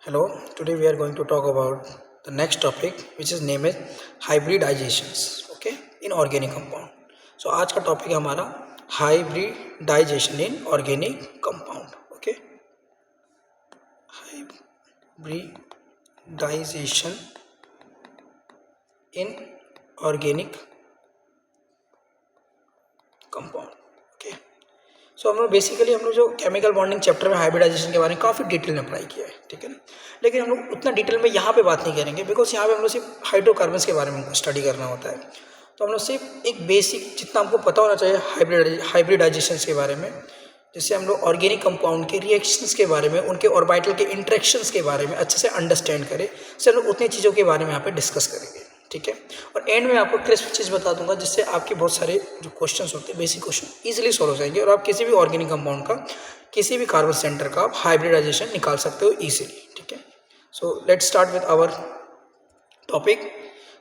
Hello, today we are going to talk about the next topic which is named as hybridizations, okay, in organic compound. So आज का topic है हमारा hybridization in organic compound, okay, hybridization in organic compound, okay. सो हम लोग basically जो chemical bonding chapter में hybridisation के बारे में काफ़ी डिटेल में पढ़ाई किया है, ठीक है ना। लेकिन हम लोग उतना डिटेल में यहाँ पे बात नहीं करेंगे बिकॉज यहाँ पे हम लोग सिर्फ हाइड्रोकार्बन्स के बारे में स्टडी करना होता है। तो हम लोग सिर्फ एक बेसिक जितना हमको पता होना चाहिए हाइब्रिडाइजेशन के बारे में, जिससे हम लोग ऑर्गेनिक कंपाउंड के रिएक्शंस के बारे में, उनके ऑर्बिटल के इंटरेक्शंस के बारे में अच्छे से अंडरस्टैंड करें, इससे हम लोग उतनी चीज़ों के बारे में यहाँ पे डिस्कस करेंगे, ठीक है। और एंड में आपको क्रिस्प चीज़ बता दूंगा जिससे आपके बहुत सारे जो क्वेश्चंस होते हैं, बेसिक क्वेश्चन इजीली सॉल्व हो जाएंगे और आप किसी भी ऑर्गेनिक कंपाउंड का, किसी भी कार्बन सेंटर का आप हाइब्रिडाइजेशन निकाल सकते हो इजीली, ठीक है। So let's start with our topic.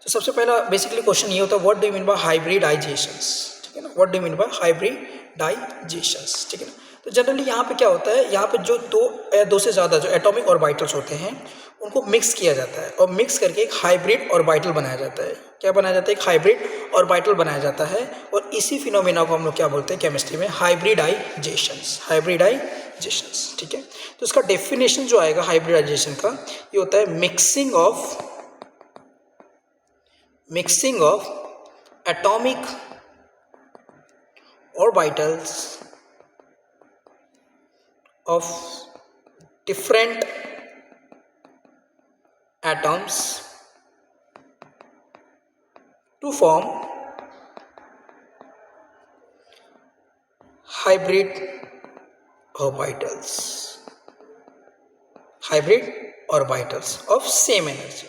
तो सबसे पहला बेसिकली क्वेश्चन ये होता है, what do you mean by hybridisations, ठीक है ना। What do you mean by hybridisations, ठीक है ना। तो जनरली यहाँ पे क्या होता है, यहाँ पे जो दो से ज़्यादा जो एटॉमिक ऑर्बिटल्स होते हैं उनको मिक्स किया जाता है और मिक्स करके एक हाइब्रिड ऑर्बिटल बनाया जाता है। क्या बनाया जाता है? एक हाइब्रिड ऑर्बिटल बनाया जाता है और इसी फिनोमेना को हम लोग क्या बोलते हैं केमिस्ट्री में? हाइब्रिडाइजेशंस, हाइब्रिडाइजेशंस, ठीक है। तो इसका डेफिनेशन जो आएगा हाइब्रिडाइजेशन का, ये होता है mixing of atomic orbitals of different atoms to form hybrid orbitals of same energy,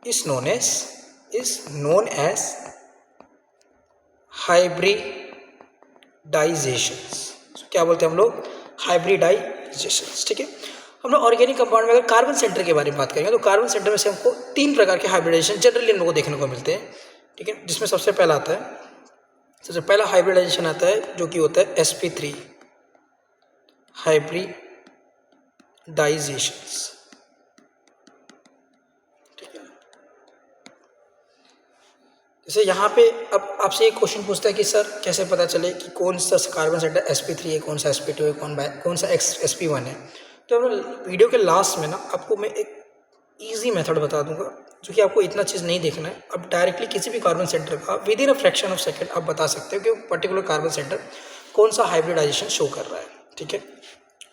is known as हाइब्रिडाइजेशंस। क्या बोलते हैं हम लोग? हाइब्रिडाइजेशंस, ठीक है। हम लोग ऑर्गेनिक कंपाउंड में अगर कार्बन सेंटर के बारे में बात करेंगे तो कार्बन सेंटर में से हमको 3 प्रकार के हाइब्रिडाइजेशन जनरली हम लोग को देखने को मिलते हैं, ठीक है। जिसमें सबसे पहला हाइब्रिडाइजेशन आता है जो कि होता है sp3 हाइब्रिडाइजेशंस, जैसे यहाँ पे अब आपसे एक क्वेश्चन पूछता है कि सर कैसे पता चले कि कौन सा कार्बन सेंटर sp3 है, कौन सा sp2 है, कौन सा sp1 है। तो वीडियो के लास्ट में ना आपको मैं एक इजी मेथड बता दूंगा जो कि आपको इतना चीज़ नहीं देखना है। अब डायरेक्टली किसी भी कार्बन सेंटर का with in a fraction of second आप बता सकते हो कि पर्टिकुलर कार्बन सेंटर कौन सा हाइब्रिडाइजेशन शो कर रहा है, ठीक है।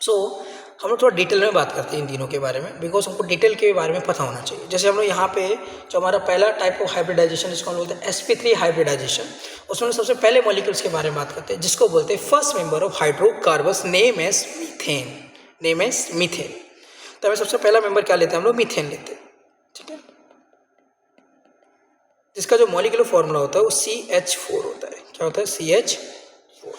सो हम लोग थोड़ा डिटेल में बात करते हैं इन तीनों के बारे में बिकॉज हमको डिटेल के बारे में पता होना चाहिए। जैसे हम लोग यहाँ पे जो हमारा पहला टाइप ऑफ हाइब्रिडाइजेशन जिसको हम बोलते हैं sp3 हाइब्रिडाइजेशन, उसमें सबसे पहले मॉलिक्यूल्स के बारे में बात करते हैं जिसको बोलते हैं first member of hydrocarbons name as methane. तो हमें सबसे पहला मेंबर क्या लेते हैं हम लोग? मीथेन लेते हैं, ठीक है। जिसका जो मॉलिक्यूलर फॉर्मूला होता है वो CH4 होता है। क्या होता है? CH4,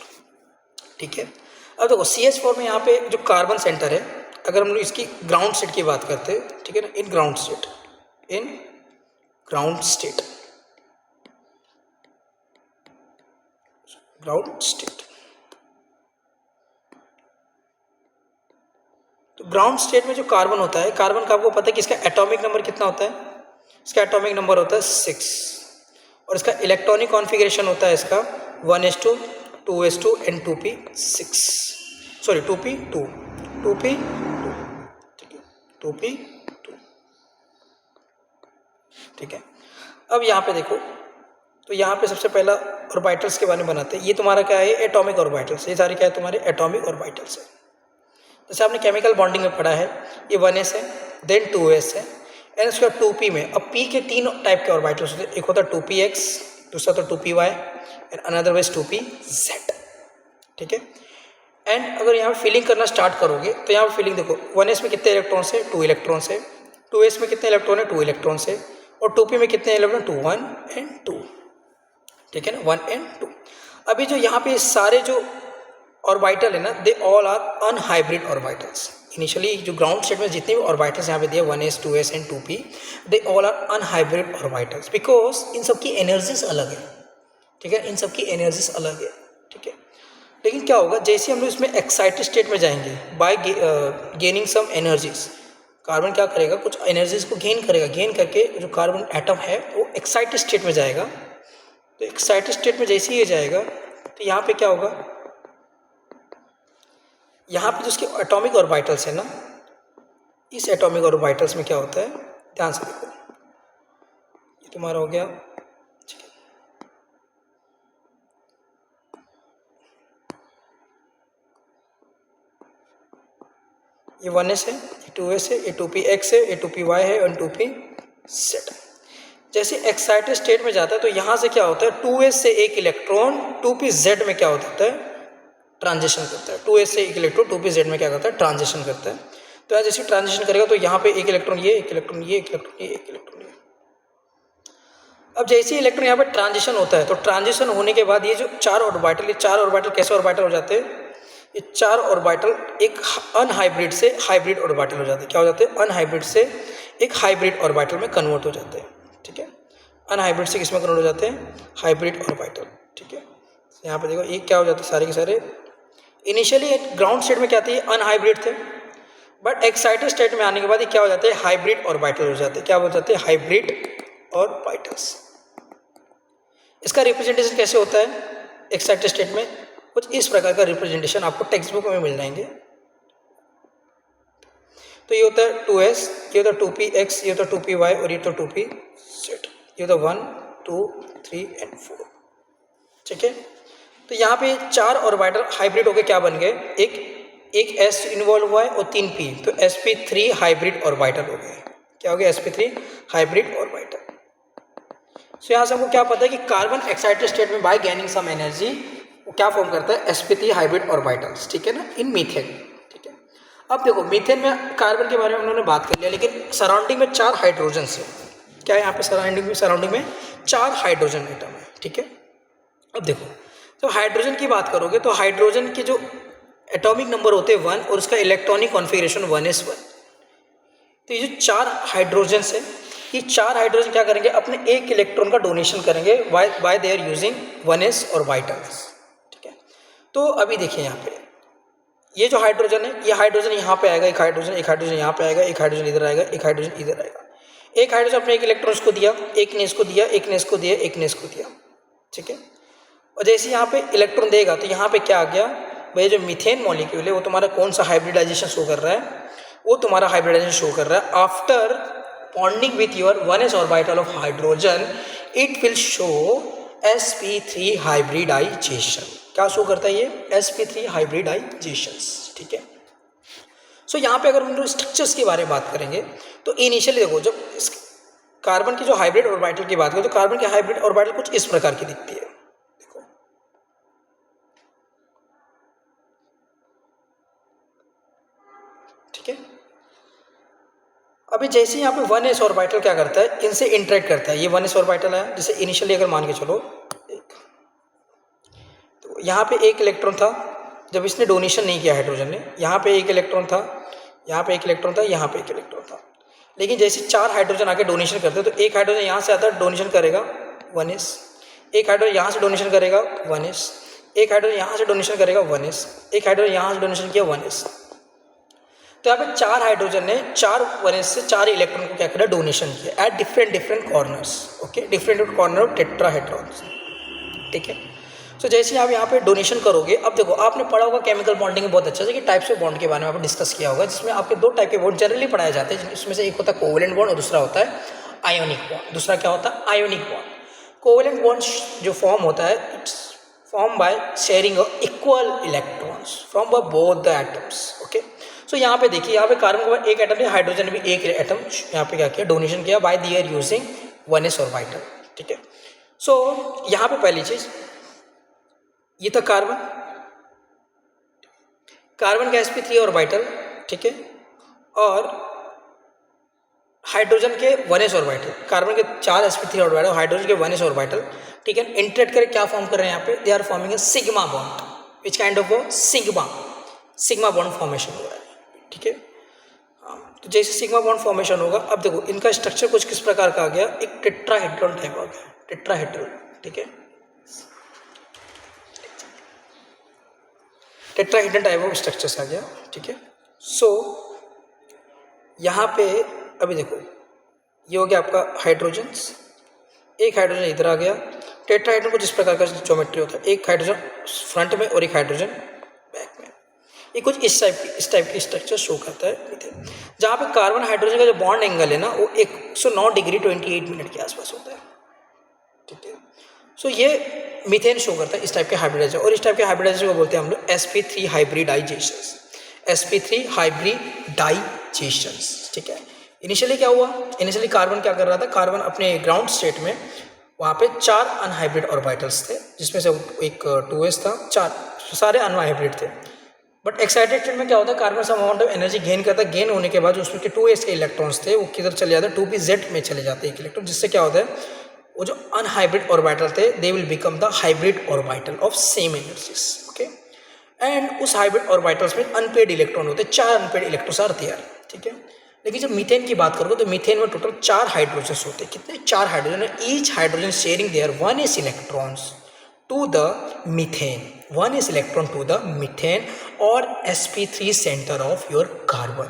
ठीक है। अब देखो CH4 में यहाँ पे जो कार्बन सेंटर है, अगर हम लोग इसकी ग्राउंड स्टेट की बात करते हैं, ठीक है ना, इन ग्राउंड स्टेट तो ग्राउंड स्टेट में जो कार्बन होता है, कार्बन का आपको पता है कि इसका एटॉमिक नंबर कितना होता है? इसका एटॉमिक नंबर होता है 6 और इसका इलेक्ट्रॉनिक कॉन्फ़िगरेशन होता है इसका 1s2 2s2 and 2p6, sorry 2p2, ठीक है, 2p2, ठीक है। अब यहाँ पे देखो, तो यहाँ पे सबसे पहला ऑर्बिटल्स के बारे में बनाते हैं। ये तुम्हारा क्या है? Atomic orbitals. ये सारे क्या है? तुम्हारे एटॉमिक ऑर्बिटल्स है। जैसे आपने केमिकल बॉन्डिंग में पढ़ा है, ये 1s है, देन 2s है एंड उसके बाद 2p में। अब p के 3 टाइप के ऑर्बिटल्स होते हैं। एक होता है 2px, दूसरा तो 2py and another veg 2pz, ठीक है। एंड अगर यहाँ फिलिंग करना स्टार्ट करोगे तो यहाँ फिलिंग देखो, 1s में कितने इलेक्ट्रॉन्स है? 2 इलेक्ट्रॉन्स है। 2s में कितने इलेक्ट्रॉन है? 2 इलेक्ट्रॉन्स है। और 2p में कितने इलेक्ट्रॉन? 2 1 एंड 2, ठीक है ना, 1 एंड 2। अभी जो यहाँ पे सारे जो ऑर्बिटल है ना, they all are unhybrid orbitals. Initially जो ग्राउंड स्टेट में जितने भी ऑर्बिटल्स यहाँ पे दिए 1s 2s and 2p, they all are unhybrid orbitals because इन सब की एनर्जीज अलग है, ठीक है, इन सब की एनर्जीज अलग है, ठीक है। लेकिन क्या होगा, जैसे हम लोग इसमें एक्साइटेड स्टेट में जाएंगे by gaining some energies, carbon क्या करेगा, कुछ एनर्जीज को गेन करेगा, गेन करके जो कार्बन एटम है वो एक्साइटेड स्टेट में जाएगा। तो एक्साइटेड स्टेट में जैसे ही ये जाएगा तो यहाँ पे क्या होगा, यहाँ पे जो उसके एटॉमिक ऑर्बिटल्स है ना, इस एटॉमिक ऑर्बिटल्स में क्या होता है, ध्यान से देखो, ये तुम्हारा हो गया, ठीक है, ये 1s है, ये 2s है, ये 2px है, ये 2py है और 2pz। जैसे एक्साइटेड स्टेट में जाता है तो यहाँ से क्या होता है, 2s से एक इलेक्ट्रॉन 2pz में क्या होता है, ट्रांजिशन करता है। 2s से एक इलेक्ट्रॉन 2pz में क्या करता है, ट्रांजिशन करता है। तो यहाँ जैसे ट्रांजिशन करेगा तो यहाँ पे एक इलेक्ट्रॉन ये, एक इलेक्ट्रॉन ये, एक इलेक्ट्रॉन ये, एक इलेक्ट्रॉन ये। अब जैसे ही इलेक्ट्रॉन यहाँ पे ट्रांजिशन होता है तो ट्रांजिशन होने के बाद ये जो चार ऑर्बिटल, ये चार ऑर्बिटल कैसे ऑर्बिटल हो जाते हैं, ये चार ऑर्बिटल एक अनहाइब्रिड से हाइब्रिड ऑर्बिटल हो जाते हैं। क्या हो जाते हैं, अनहाइब्रिड से एक हाइब्रिड ऑर्बिटल में कन्वर्ट हो जाते हैं। ठीक है, अनहाइब्रिड से किसमें कन्वर्ट हो जाते हैं, हाइब्रिड ऑर्बिटल। ठीक है, यहाँ पे देखो ये क्या हो जाते हैं, सारे के सारे इनिशियली ग्राउंड स्टेट में क्या थे, अनहाइब्रिड थे, बट एक्साइटेड स्टेट में आने के बाद ये क्या हो जाते हैं, हाइब्रिड ऑर्बिटल हो जाते हैं। क्या हो जाते हैं, हाइब्रिड ऑर्बिटल्स। इसका रिप्रेजेंटेशन कैसे होता है एक्साइटेड स्टेट में, कुछ इस प्रकार का रिप्रेजेंटेशन आपको टेक्स्ट बुक में मिल जाएंगे। तो ये होता है 2s, ये होता है 2px, ये होता है 2py और ये तो 2pz, ये होता है 1 2 3 और 4। ठीक है, तो यहाँ पे चार ऑर्बिटल हाइब्रिड होके क्या बन गए, एक s इन्वॉल्व हुआ है और 3 p, तो sp3 हाइब्रिड ऑर्बिटल हो गए। क्या हो गया, sp3 हाइब्रिड ऑर्बिटल। सो यहाँ से हमको क्या पता है कि कार्बन एक्साइटेड स्टेट में बाय गेनिंग सम एनर्जी वो क्या फॉर्म करता है, sp3 हाइब्रिड ऑर्बिटल्स। ठीक है ना, इन मीथेन। ठीक है, अब देखो मीथेन में कार्बन के बारे में उन्होंने बात कर लिया, लेकिन सराउंडिंग में 4 हाइड्रोजन है। क्या है यहाँ पे, सराउंडिंग में 4 हाइड्रोजन एटम है। ठीक है, अब देखो तो हाइड्रोजन की बात करोगे तो हाइड्रोजन के जो एटॉमिक नंबर होते हैं 1 और उसका इलेक्ट्रॉनिक कॉन्फ़िगरेशन 1s1। तो ये जो 4 हाइड्रोजन है, ये 4 हाइड्रोजन क्या करेंगे, अपने एक इलेक्ट्रॉन का डोनेशन करेंगे by they are using 1s orbitals. ठीक है, तो अभी देखिए यहाँ पे ये जो हाइड्रोजन है, ये हाइड्रोजन यहाँ पे आएगा, एक हाइड्रोजन यहाँ पे आएगा, एक हाइड्रोजन इधर आएगा, एक हाइड्रोजन इधर आएगा। एक हाइड्रोजन अपने एक इलेक्ट्रॉन को दिया, एक ने इसको दिया, एक ने इसको दिया, एक ने इसको दिया। ठीक है, और जैसे यहाँ पे इलेक्ट्रॉन देगा तो यहाँ पे क्या आ गया भाई, जो मीथेन मॉलिक्यूल है वो तुम्हारा कौन सा हाइब्रिडाइजेशन शो कर रहा है, वो तुम्हारा हाइब्रिडाइजेशन शो कर रहा है after bonding with your 1s orbital of hydrogen, it will show sp3 hybridization. क्या शो करता है ये, sp3 हाइब्रिडाइजेशन। ठीक है, सो यहाँ पे अगर हम लोग स्ट्रक्चर्स के बारे में बात करेंगे तो इनिशियली देखो, जब कार्बन की जो हाइब्रिड ऑर्बिटल की बात करें तो कार्बन की हाइब्रिड ऑर्बिटल कुछ इस प्रकार की दिखती है। देखो ठीक है, अभी जैसे यहाँ पे 1s ऑर्बिटल क्या करता है, इनसे इंटरेक्ट करता है। ये 1s ऑर्बिटल है, जैसे इनिशियली अगर मान के चलो तो यहाँ पे एक इलेक्ट्रॉन था, जब इसने डोनेशन नहीं किया हाइड्रोजन ने, यहाँ पे एक इलेक्ट्रॉन था, यहाँ पे एक इलेक्ट्रॉन था, यहाँ पे एक इलेक्ट्रॉन था। लेकिन जैसे 4 हाइड्रोजन आके डोनेशन करते हैं तो एक हाइड्रोजन यहाँ से आता है, डोनेशन करेगा 1s, एक हाइड्रोजन यहाँ से डोनेशन करेगा 1s, एक हाइड्रोजन यहाँ से डोनेशन करेगा 1s, एक हाइड्रोजन यहाँ से डोनेशन किया 1s। तो यहाँ पे 4 हाइड्रोजन ने 4 1s से 4 इलेक्ट्रॉन को क्या किया, डोनेशन किया at different corners. Okay, different corner of tetrahedrons. ठीक है, तो जैसे आप यहाँ पे डोनेशन करोगे, अब देखो आपने पढ़ा होगा केमिकल बॉन्डिंग में बहुत अच्छा है कि टाइप्स ऑफ बॉन्ड के बारे में आपने डिस्कस किया होगा, जिसमें आपके 2 टाइप के बॉन्ड जनरली पढ़ाए जाते हैं, जिसमें से एक होता है कोवेलेंट बॉन्ड और दूसरा होता है आयोनिक बॉन्ड। दूसरा क्या होता है, आयोनिक बॉन्ड। कोवेलेंट बॉन्ड जो फॉर्म होता है, it's form by sharing equal electrons from both the atoms. Okay, so यहाँ पे देखिए, यहाँ पे कार्बन के बाद एक एटम है, हाइड्रोजन भी एक एटम यहाँ पे क्या किया, डोनेशन किया by they are using 1s orbital. ठीक है, सो यहाँ पे पहली चीज ये था कार्बन का sp3 ऑर्बिटल। ठीक है, और हाइड्रोजन के 1s ऑर्बिटल, कार्बन के 4 sp3 ऑर्बिटल, हाइड्रोजन के 1s ऑर्बिटल। ठीक है, इंटरेक्ट करके क्या फॉर्म कर रहे हैं यहाँ पे, they are forming a sigma bond, which kind of sigma bond formation हो रहा है। ठीक है, हाँ, तो जैसे सिग्मा बॉन्ड फॉर्मेशन होगा, अब देखो इनका स्ट्रक्चर कुछ किस प्रकार का आ गया, एक टेट्राहेड्रॉन टाइप आ गया, टेट्राहेड्रल। ठीक है, टेट्राहेड्रल टाइप ऑफ स्ट्रक्चर्स आ गया, ठीक है। सो यहाँ पे अभी देखो ये हो गया आपका हाइड्रोजन्स, एक हाइड्रोजन इधर आ गया। टेट्राहेड्रल कुछ इस प्रकार का ज्योमेट्री होता है, एक हाइड्रोजन फ्रंट में और एक हाइड्रोजन बैक में। ये कुछ इस टाइप की स्ट्रक्चर शो करता है मीथेन, जहाँ पे कार्बन हाइड्रोजन का जो बॉन्ड एंगल है ना वो 109 डिग्री 28 मिनट के आसपास होता है, ठीक है। सो ये मीथेन शो करता है इस टाइप के हाइब्रिडाइजेशन, और इस टाइप के हाइब्रिडाइजेशन को बोलते हैं हम लोग sp3 हाइब्रिडाइजेशंस, sp3 हाइब्रिडाइजेशंस, ठीक है। इनिशियली क्या हुआ, इनिशियली कार्बन क्या कर रहा था, कार्बन अपने ग्राउंड स्टेट में वहाँ पे 4 अनहाइब्रिड ऑर्बिटल्स थे, जिसमें से एक 2s था, 4 सारे अनहाइब्रिड थे। बट एक्साइटेड स्टेट में क्या होता है, carbon some amount of energy gain करता है, गेन होने के बाद उसमें के 2s के इलेक्ट्रॉन्स थे वो किधर चले जाते हैं, 2pz में चले जाते हैं एक इलेक्ट्रॉन, जिससे क्या होता है वो जो अनहाइब्रिड ऑर्बिटल थे they will become the hybrid orbital of same energies, okay. And उस हाइब्रिड ऑर्बिटल्स में अनपेड इलेक्ट्रॉन होते हैं, 4 अनपेड इलेक्ट्रॉन्स आर देयर, ठीक है। लेकिन जब मीथेन की बात करोगे तो मीथेन में टोटल 4 हाइड्रोजन्स होते हैं, कितने, 4 hydrogen, each hydrogen sharing their 1s electrons to the methane, 1s electron to the methane और sp3 centre of your carbon.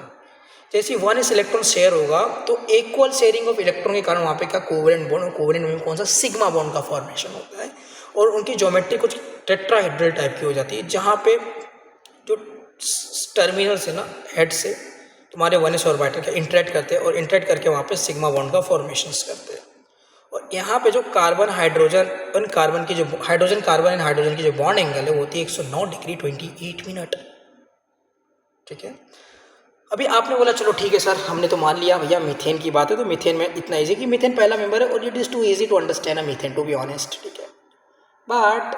जैसे 1s इलेक्ट्रॉन शेयर होगा तो इक्वल शेयरिंग ऑफ इलेक्ट्रॉन के कारण वहाँ पे क्या कोवेलेंट बॉन्ड, और कोवेलेंट में कौन सा, सिग्मा बॉन्ड का फॉर्मेशन होता है, और उनकी ज्योमेट्री कुछ टेट्राहेड्रल टाइप की हो जाती है, जहाँ पे जो टर्मिनल से ना हेड से तुम्हारे 1s ऑर्बिटल का इंटरेक्ट करते हैं, और इंटरेक्ट करके वहाँ पे सिग्मा बॉन्ड का फॉर्मेशंस करते हैं। और यहाँ पे जो कार्बन हाइड्रोजन और कार्बन की जो हाइड्रोजन कार्बन एंड हाइड्रोजन की जो बॉन्ड एंगल है वो होती है 109 डिग्री 28 मिनट, ठीक है। अभी आपने बोला चलो ठीक है सर, हमने तो मान लिया भैया मीथेन की बात है, तो मीथेन में इतना इजी कि मीथेन पहला मेंबर है और it is too easy to understand a methane, to be honest, ठीक है। But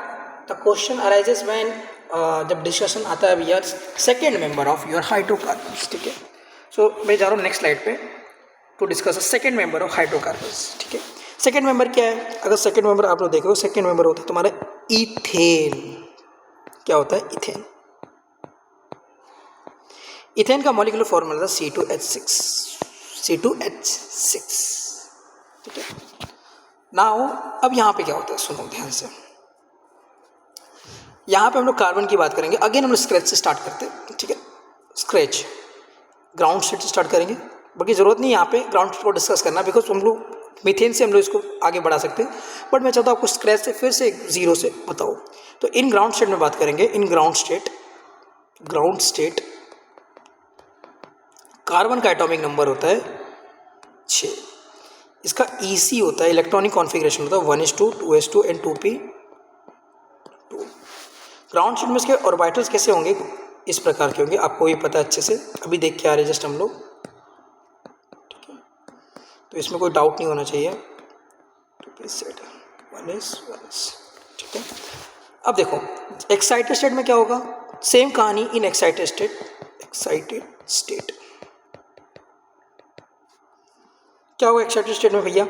the question arises when, जब डिस्कशन आता है भैया second member of your hydrocarbons, ठीक है। सो मैं जा रहा हूँ नेक्स्ट स्लाइड पे to discuss second member of hydrocarbons, ठीक है। सेकेंड मेंबर क्या है, अगर सेकेंड मेंबर आप लोग देख रहे हो, सेकेंड मेंबर होता है तुम्हारा इथेन। क्या होता है, इथेन। इथेन का मॉलिक्यूलर फॉर्मूला था C2H6, C2H6, ठीक है। नाउ अब यहाँ पे क्या होता है, सुनो ध्यान से, यहाँ पे हम लोग कार्बन की बात करेंगे। अगेन हम लोग स्क्रैच से स्टार्ट करते हैं, ठीक है। स्क्रैच ग्राउंड स्टेट से स्टार्ट करेंगे, बाकी ज़रूरत नहीं यहाँ पे ग्राउंड स्टेट को डिस्कस करना, बिकॉज हम लोग मीथेन से हम लोग इसको आगे बढ़ा सकते हैं, बट मैं चाहता हूँ आपको स्क्रैच से फिर से 0 से बताओ। तो इन ग्राउंड स्टेट में बात करेंगे, इन ग्राउंड स्टेट कार्बन का एटॉमिक नंबर होता है 6, इसका EC होता है, इलेक्ट्रॉनिक कॉन्फ़िगरेशन होता है 1s2 2s2 and 2p2। Ground state में इसके ऑर्बिटल्स कैसे होंगे, इस प्रकार के होंगे, आपको ये पता है अच्छे से, अभी देख के आ रहे जस्ट हम लोग, ठीक है। तो इसमें कोई डाउट नहीं होना चाहिए, 2p सेट 1s, ठीक है। अब देखो एक्साइटेड स्टेट में क्या होगा, सेम कहानी इन एक्साइटेड स्टेट क्या होगा एक्साइटेड स्टेट में भैया,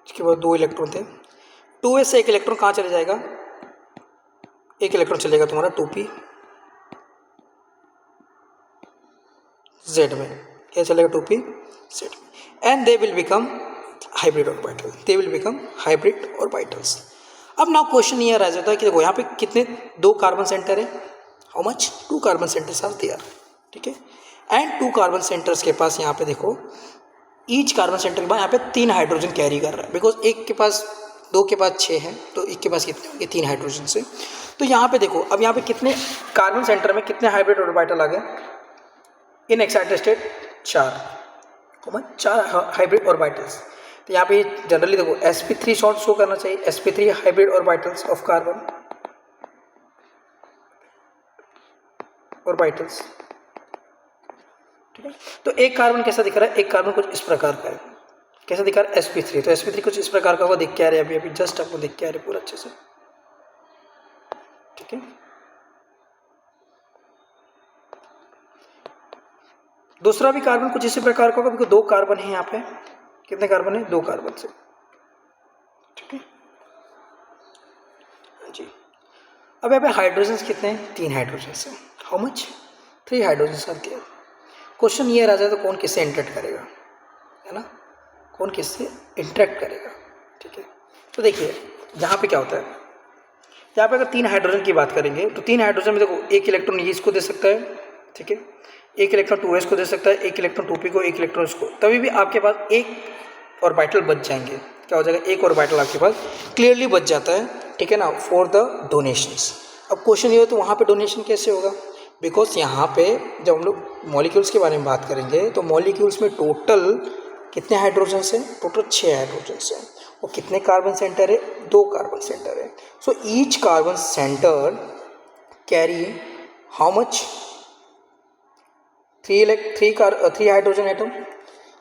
इसके बाद 2 इलेक्ट्रॉन थे, 2s से एक इलेक्ट्रॉन कहाँ चले जाएगा, एक इलेक्ट्रॉन चलेगा तुम्हारा 2p z में, क्या चलेगा 2p z में, and they will become hybrid orbital, they will become hybrid orbitals. अब नाउ क्वेश्चन ये आ जाता है कि देखो यहाँ पे कितने 2 कार्बन सेंटर है, how much, 2 carbon centres are there, ठीक है। एंड 2 कार्बन सेंटर्स के पास यहाँ पे देखो ईच कार्बन सेंटर के बाद यहाँ पे 3 हाइड्रोजन कैरी कर रहा है, बिकॉज एक के पास 2 के पास 6 है, तो एक के पास कितने होंगे, 3 हाइड्रोजन से। तो यहाँ पे देखो अब यहाँ पे कितने कार्बन सेंटर में कितने हाइब्रिड ऑर्बिटल आ गए, in excited state 4 hybrid orbitals. तो यहाँ पे जनरली देखो sp3 शॉर्ट शो करना चाहिए, sp3 hybrid orbitals of carbon orbitals, ठीक है। तो एक कार्बन कैसा दिख रहा है, एक कार्बन कुछ इस प्रकार का है, कैसा दिखा रहा है sp3, तो sp3 कुछ इस प्रकार का होगा, दिख के आ रहे हैं अभी जस्ट आपको दिख के आ रहे पूरा अच्छे से, ठीक है। दूसरा भी कार्बन कुछ इसी प्रकार का होगा, बिकॉज 2 कार्बन है यहाँ पे, कितने कार्बन है, 2 कार्बन से, ठीक है जी। अब यहाँ पे हाइड्रोजन कितने हैं, 3 हाइड्रोजन से, हाउ मच, 3 हाइड्रोजन आते हैं। क्वेश्चन ये आ जाए तो कौन किससे इंटरेक्ट करेगा, है ना, कौन किससे इंटरेक्ट करेगा, ठीक है। तो देखिए यहाँ पे क्या होता है, यहाँ पे अगर 3 हाइड्रोजन की बात करेंगे तो 3 हाइड्रोजन में देखो एक इलेक्ट्रॉन ये इसको दे सकता है, ठीक है, एक इलेक्ट्रॉन 2s को दे सकता है, एक इलेक्ट्रॉन 2p को, एक इलेक्ट्रॉन इसको, तभी भी आपके पास एक ऑर्बिटल बच जाएंगे। क्या हो जाएगा, एक ऑर्बिटल आपके पास क्लियरली बच जाता है, ठीक है ना, फॉर द डोनेशंस। अब क्वेश्चन ये हो तो वहाँ पे डोनेशन कैसे होगा, बिकॉज यहाँ पे जब हम लोग मॉलिक्यूल्स के बारे में बात करेंगे तो मॉलिक्यूल्स में टोटल कितने हाइड्रोजन्स हैं, टोटल 6 हाइड्रोजन्स हैं, और कितने कार्बन सेंटर है, 2 कार्बन सेंटर है। So each carbon centre carry how much, 3 hydrogen atom,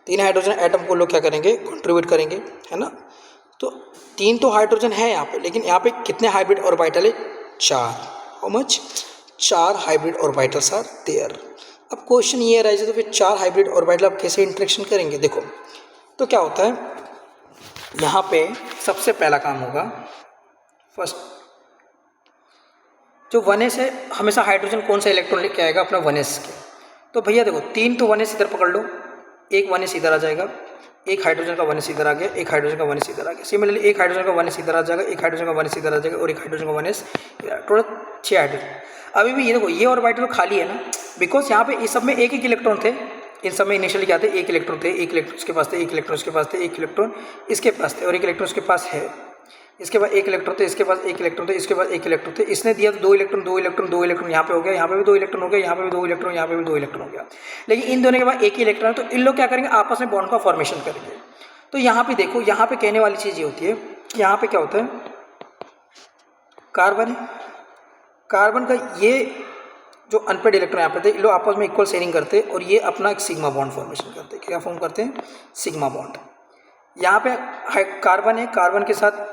3 hydrogen atom को लोग क्या करेंगे, कंट्रीब्यूट करेंगे, है ना। तो 3 तो हाइड्रोजन है यहाँ पे, लेकिन यहाँ पे कितने हाइब्रिड ऑर्बिटल है, 4। How much, 4 hybrid orbitals are there. अब क्वेश्चन ये राइज है तो फिर 4 हाइब्रिड ऑर्बिटल आप कैसे इंटरेक्शन करेंगे। देखो तो क्या होता है, यहाँ पे सबसे पहला काम होगा, फर्स्ट जो 1s है, हमेशा हाइड्रोजन कौन सा इलेक्ट्रॉन लेके आएगा, अपना 1s के। तो भैया देखो 3 तो 1s इधर पकड़ लो, एक 1s इधर आ जाएगा, एक हाइड्रोजन का 1s इधर आ गया, एक हाइड्रोजन का 1s इधर आ गया। सिमिलरली एक हाइड्रोजन का 1s इधर आ जाएगा, एक हाइड्रोजन का 1s इधर आ जाएगा, और एक हाइड्रोजन का 1s, टोटल 6 हाइड्रोजन। अभी भी ये देखो ये ऑर्बिटल खाली है ना, बिकॉज यहाँ पे इस सब में एक एक इलेक्ट्रॉन थे, इन सब में इनिशियली क्या थे, एक इलेक्ट्रॉन थे, एक इलेक्ट्रॉन इसके पास थे, एक इलेक्ट्रॉन इसके पास थे, एक इलेक्ट्रॉन इसके पास थे, और एक इलेक्ट्रॉन इसके पास है, इसके बाद एक इलेक्ट्रॉन थे, इसके पास एक इलेक्ट्रॉन थे, इसके बाद एक इलेक्ट्रॉन थे, इसने दिया तो 2 इलेक्ट्रॉन 2 इलेक्ट्रॉन 2 इलेक्ट्रॉन, यहाँ पे हो गया, यहाँ पे भी 2 इलेक्ट्रॉन हो गया, यहाँ पे भी 2 इलेक्ट्रॉन, यहाँ पे भी 2 इलेक्ट्रॉन हो गया। लेकिन इन दोनों के बाद एक ही इलेक्ट्रॉन है, तो इन लोग क्या करेंगे, आपस में बॉन्ड का फॉर्मेशन करेंगे। तो यहाँ पे देखो, यहाँ पे कहने वाली चीज़ ये होती है कि यहाँ पे क्या होता है, कार्बन है, कार्बन का ये जो अनपेड इलेक्ट्रॉन यहाँ पे थे, लोग आपस में इक्वल शेयरिंग करते और ये अपना एक सिग्मा बॉन्ड फॉर्मेशन करते। क्या फॉर्म करते हैं, सिग्मा बॉन्ड। यहाँ पे कार्बन है, कार्बन के साथ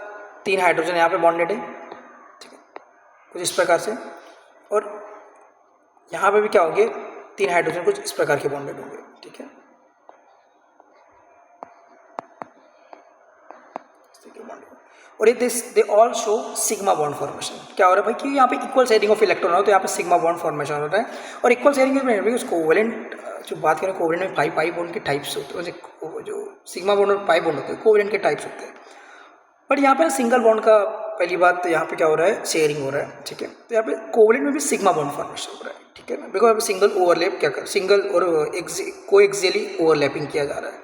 3 हाइड्रोजन यहाँ पे बॉन्डेड है, ठीक है, कुछ इस प्रकार से, और यहाँ पे भी क्या होंगे, 3 हाइड्रोजन कुछ इस प्रकार के बॉन्डेड होंगे, ठीक है। और ये they all show sigma bond formation. क्या हो रहा है भाई, कि यहाँ पे इक्वल शेयरिंग ऑफ इलेक्ट्रॉन हो तो यहाँ पे सिग्मा बॉन्ड फॉर्मेशन होता है। और इक्वल शेयरिंग में कोवेलेंट जो बात करें, कोवेलेंट में पाई बॉन्ड के टाइप्स होते हैं, जो सिग्मा बॉन्ड और पाई बॉन्ड होते हैं, कोवेलेंट के टाइप्स होते हैं। बट यहाँ पे सिंगल बॉन्ड का पहली बात, यहाँ पे क्या हो रहा है, शेयरिंग हो रहा है, ठीक है। तो यहाँ पे कोवेलेंट में भी सिग्मा बॉन्ड फॉर्मेशन हो रहा है, ठीक है ना, बिकॉज यहाँ पे सिंगल ओवरलैप क्या कर, सिंगल और कोएक्सियली ओवरलैपिंग किया जा रहा है।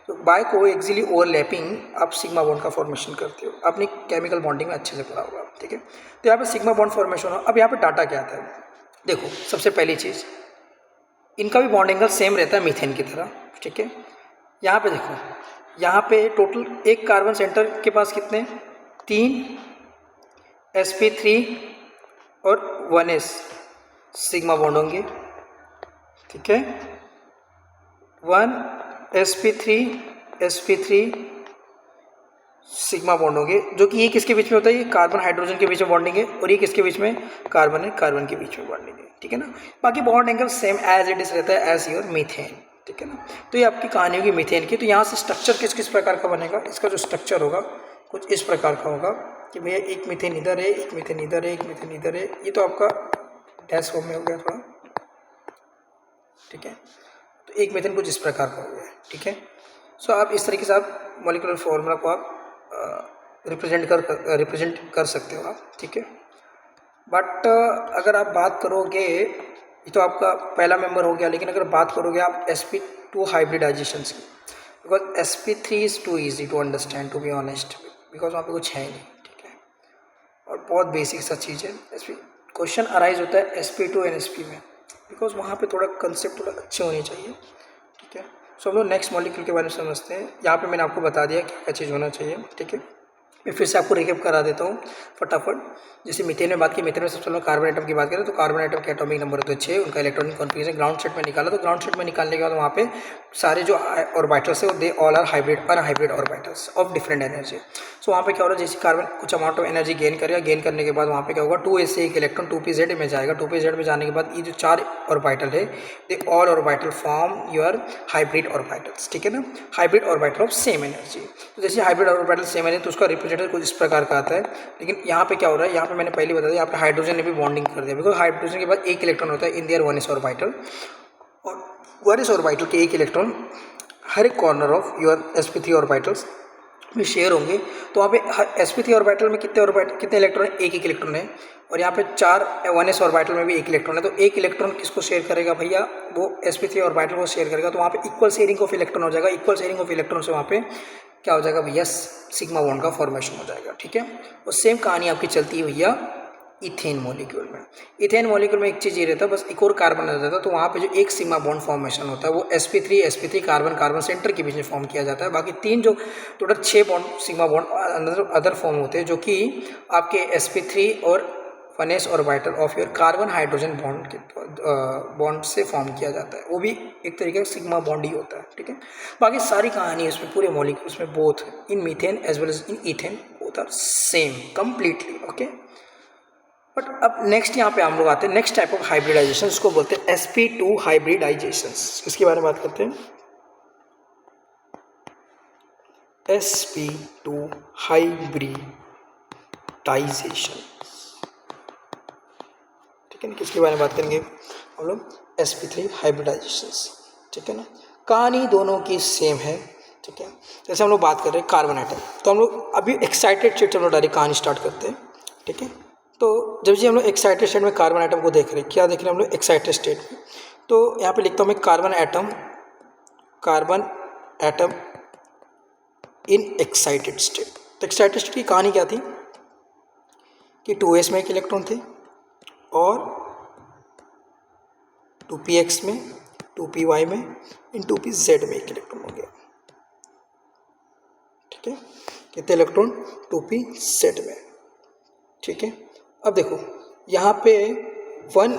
तो बाय कोएक्सियली ओवरलैपिंग आप सिग्मा बॉन्ड का फॉर्मेशन करते हो, आपने केमिकल बॉन्डिंग में अच्छे से पढ़ा होगा, ठीक है। तो यहाँ पे सिग्मा बॉन्ड फॉर्मेशन हो। अब यहाँ पे डाटा क्या आता है, देखो सबसे पहली चीज़, इनका भी बॉन्ड एंगल सेम रहता है मीथेन की तरह, ठीक है। यहाँ पे देखो, यहाँ पे टोटल एक कार्बन सेंटर के पास कितने, 3 sp3 और 1s सिग्मा बॉन्ड होंगे, ठीक है। 1 sp3 सिग्मा बॉन्ड होंगे, जो कि ये किसके बीच में होता है, ये कार्बन हाइड्रोजन के बीच में बॉन्डिंग है, और ये किसके बीच में, कार्बन है कार्बन के बीच में बॉन्डिंग है, ठीक है ना। बाकी bond angle same as it is रहता है एज योर मीथेन, ठीक है ना। तो ये आपकी कहानी होगी मीथेन की। तो यहाँ से स्ट्रक्चर किस किस प्रकार का बनेगा, इसका जो स्ट्रक्चर होगा कुछ इस प्रकार का होगा कि भैया एक मीथेन इधर है, एक मीथेन इधर है, एक मीथेन इधर है, ये तो आपका डैश फॉर्म में हो गया थोड़ा, ठीक है। तो एक मीथेन कुछ इस प्रकार का हो गया, ठीक है। सो आप इस तरीके से आप मॉलिक्यूलर फॉर्मूला को आप रिप्रेजेंट कर सकते हो आप, ठीक है। बट अगर आप बात करोगे, ये तो आपका पहला मेंबर हो गया, लेकिन अगर बात करोगे आप sp2 हाइब्रिडाइजेशन की, because sp3 is too easy to understand, to be honest, because वहाँ पे कुछ है नहीं, ठीक है, और बहुत बेसिक सा चीज़ है। क्वेश्चन अराइज होता है sp2 एंड sp में, बिकॉज वहाँ पे थोड़ा कंसेप्ट थोड़ा अच्छे होने चाहिए, ठीक है। सो हम लोग नेक्स्ट मॉलिक्यूल के बारे में समझते हैं। यहाँ पे मैंने आपको बता दिया क्या क्या चीज़ होना चाहिए, ठीक है। मैं फिर से आपको रिकेप करा देता हूँ फटाफट। जैसे मीथेन में बात की, मीथेन में सबसे पहले कार्बन एटम की बात करें तो कार्बन एटम के एटॉमिक नंबर होते हैं 6, उनका इलेक्ट्रॉनिक कॉन्फिगरेशन ग्राउंड स्टेट में निकाला। तो ग्राउंड स्टेट में निकालने के बाद वहाँ पे सारे जो ऑर्बिटल्स है they all are hybrid unhybrid orbitals of different energy. So वहाँ पे क्या हो रहा है, जैसे कार्बन कुछ अमाउंट ऑफ एनर्जी गेन करेगा, गेन करने के बाद वहाँ पे क्या होगा, 2s से एक इलेक्ट्रॉन 2pz में जाएगा। 2pz में जाने के बाद ये जो 4 ऑर्बिटल है they all orbital form your hybrid orbitals, ठीक है ना, hybrid orbital of same energy. तो जैसे हाइब्रिड ऑर्बिटल सेम एनर्जी तो उसका रिप्रेजेंटेटिव कुछ इस प्रकार का आता है। लेकिन यहाँ पे क्या हो रहा है, यहाँ पे मैंने पहले बता दिया, यहाँ पे हाइड्रोजन ने भी बॉन्डिंग कर दिया, बिकॉज हाइड्रोजन के बाद एक इलेक्ट्रॉन होता है इन देयर 1s ऑर्बिटल, और 1s ऑर्बिटल के एक इलेक्ट्रॉन हर एक corner of your sp3 orbitals में शेयर होंगे तो वहाँ पे sp3 ऑर्बिटल में कितने इलेक्ट्रॉन है, एक इलेक्ट्रॉन है। और यहाँ पे 4 1s ऑर्बिटल में भी एक इलेक्ट्रॉन है, तो एक इलेक्ट्रॉन किसको शेयर करेगा भैया, वो sp3 ऑर्बिटल को शेयर करेगा। तो वहाँ पे इक्वल शेयरिंग ऑफ इलेक्ट्रॉन हो जाएगा, इक्वल शेयरिंग ऑफ इलेक्ट्रॉन से वहाँ पे क्या हो जाएगा भैया, सिग्मा बॉन्ड का फॉर्मेशन हो जाएगा। ठीक है, और सेम कहानी आपकी चलती है भैया इथेन मॉलिक्यूल में। इथेन मॉलिक्यूल में एक चीज़ ये रहता है, बस एक और कार्बन आ जाता है, तो वहाँ पे जो एक सिग्मा बॉन्ड फॉर्मेशन होता है वो sp3 कार्बन कार्बन सेंटर के बीच में फॉर्म किया जाता है। बाकी 3 जो total 6 bond sigma bond other form होते हैं, जो कि आपके sp3 और 1s orbital of your carbon hydrogen bond से फॉर्म किया जाता है, वो भी एक तरीके का सिग्मा बॉन्ड ही होता है। ठीक है, बाकी सारी कहानी है इसमें, पूरे मॉलिक्यूल्स में both in methane as well as in ethane both are same completely. Okay, but अब नेक्स्ट यहाँ पे हम लोग आते हैं नेक्स्ट टाइप ऑफ हाइब्रिडाइजेशन, उसको बोलते हैं sp2 हाइब्रिडाइजेशन। इसके बारे में बात करते हैं, sp2 हाइब्रिडाइजेशन। ठीक है ना, किसके बारे में बात करेंगे हम लोग, sp3 हाइब्रिडाइजेशन। ठीक है ना, कहानी दोनों की सेम है। ठीक है, जैसे हम लोग बात कर रहे हैं कार्बन एटम, तो हम लोग अभी एक्साइटेड स्टेट हम लोग डायरेक्ट कहानी स्टार्ट करते हैं। ठीक है, तो जब जी हम लोग एक्साइटेड स्टेट में कार्बन एटम को देख रहे हैं, क्या देख रहे हैं हम लोग एक्साइटेड स्टेट में, तो यहाँ पे लिखता हूँ मैं carbon atom in excited state. तो एक्साइटेड स्टेट की कहानी क्या थी कि 2s में एक इलेक्ट्रॉन थे और 2px में, 2py में, इन 2pz में एक इलेक्ट्रॉन हो गया। ठीक है, कितने इलेक्ट्रॉन, 2pz में। ठीक है, अब देखो यहाँ पे 1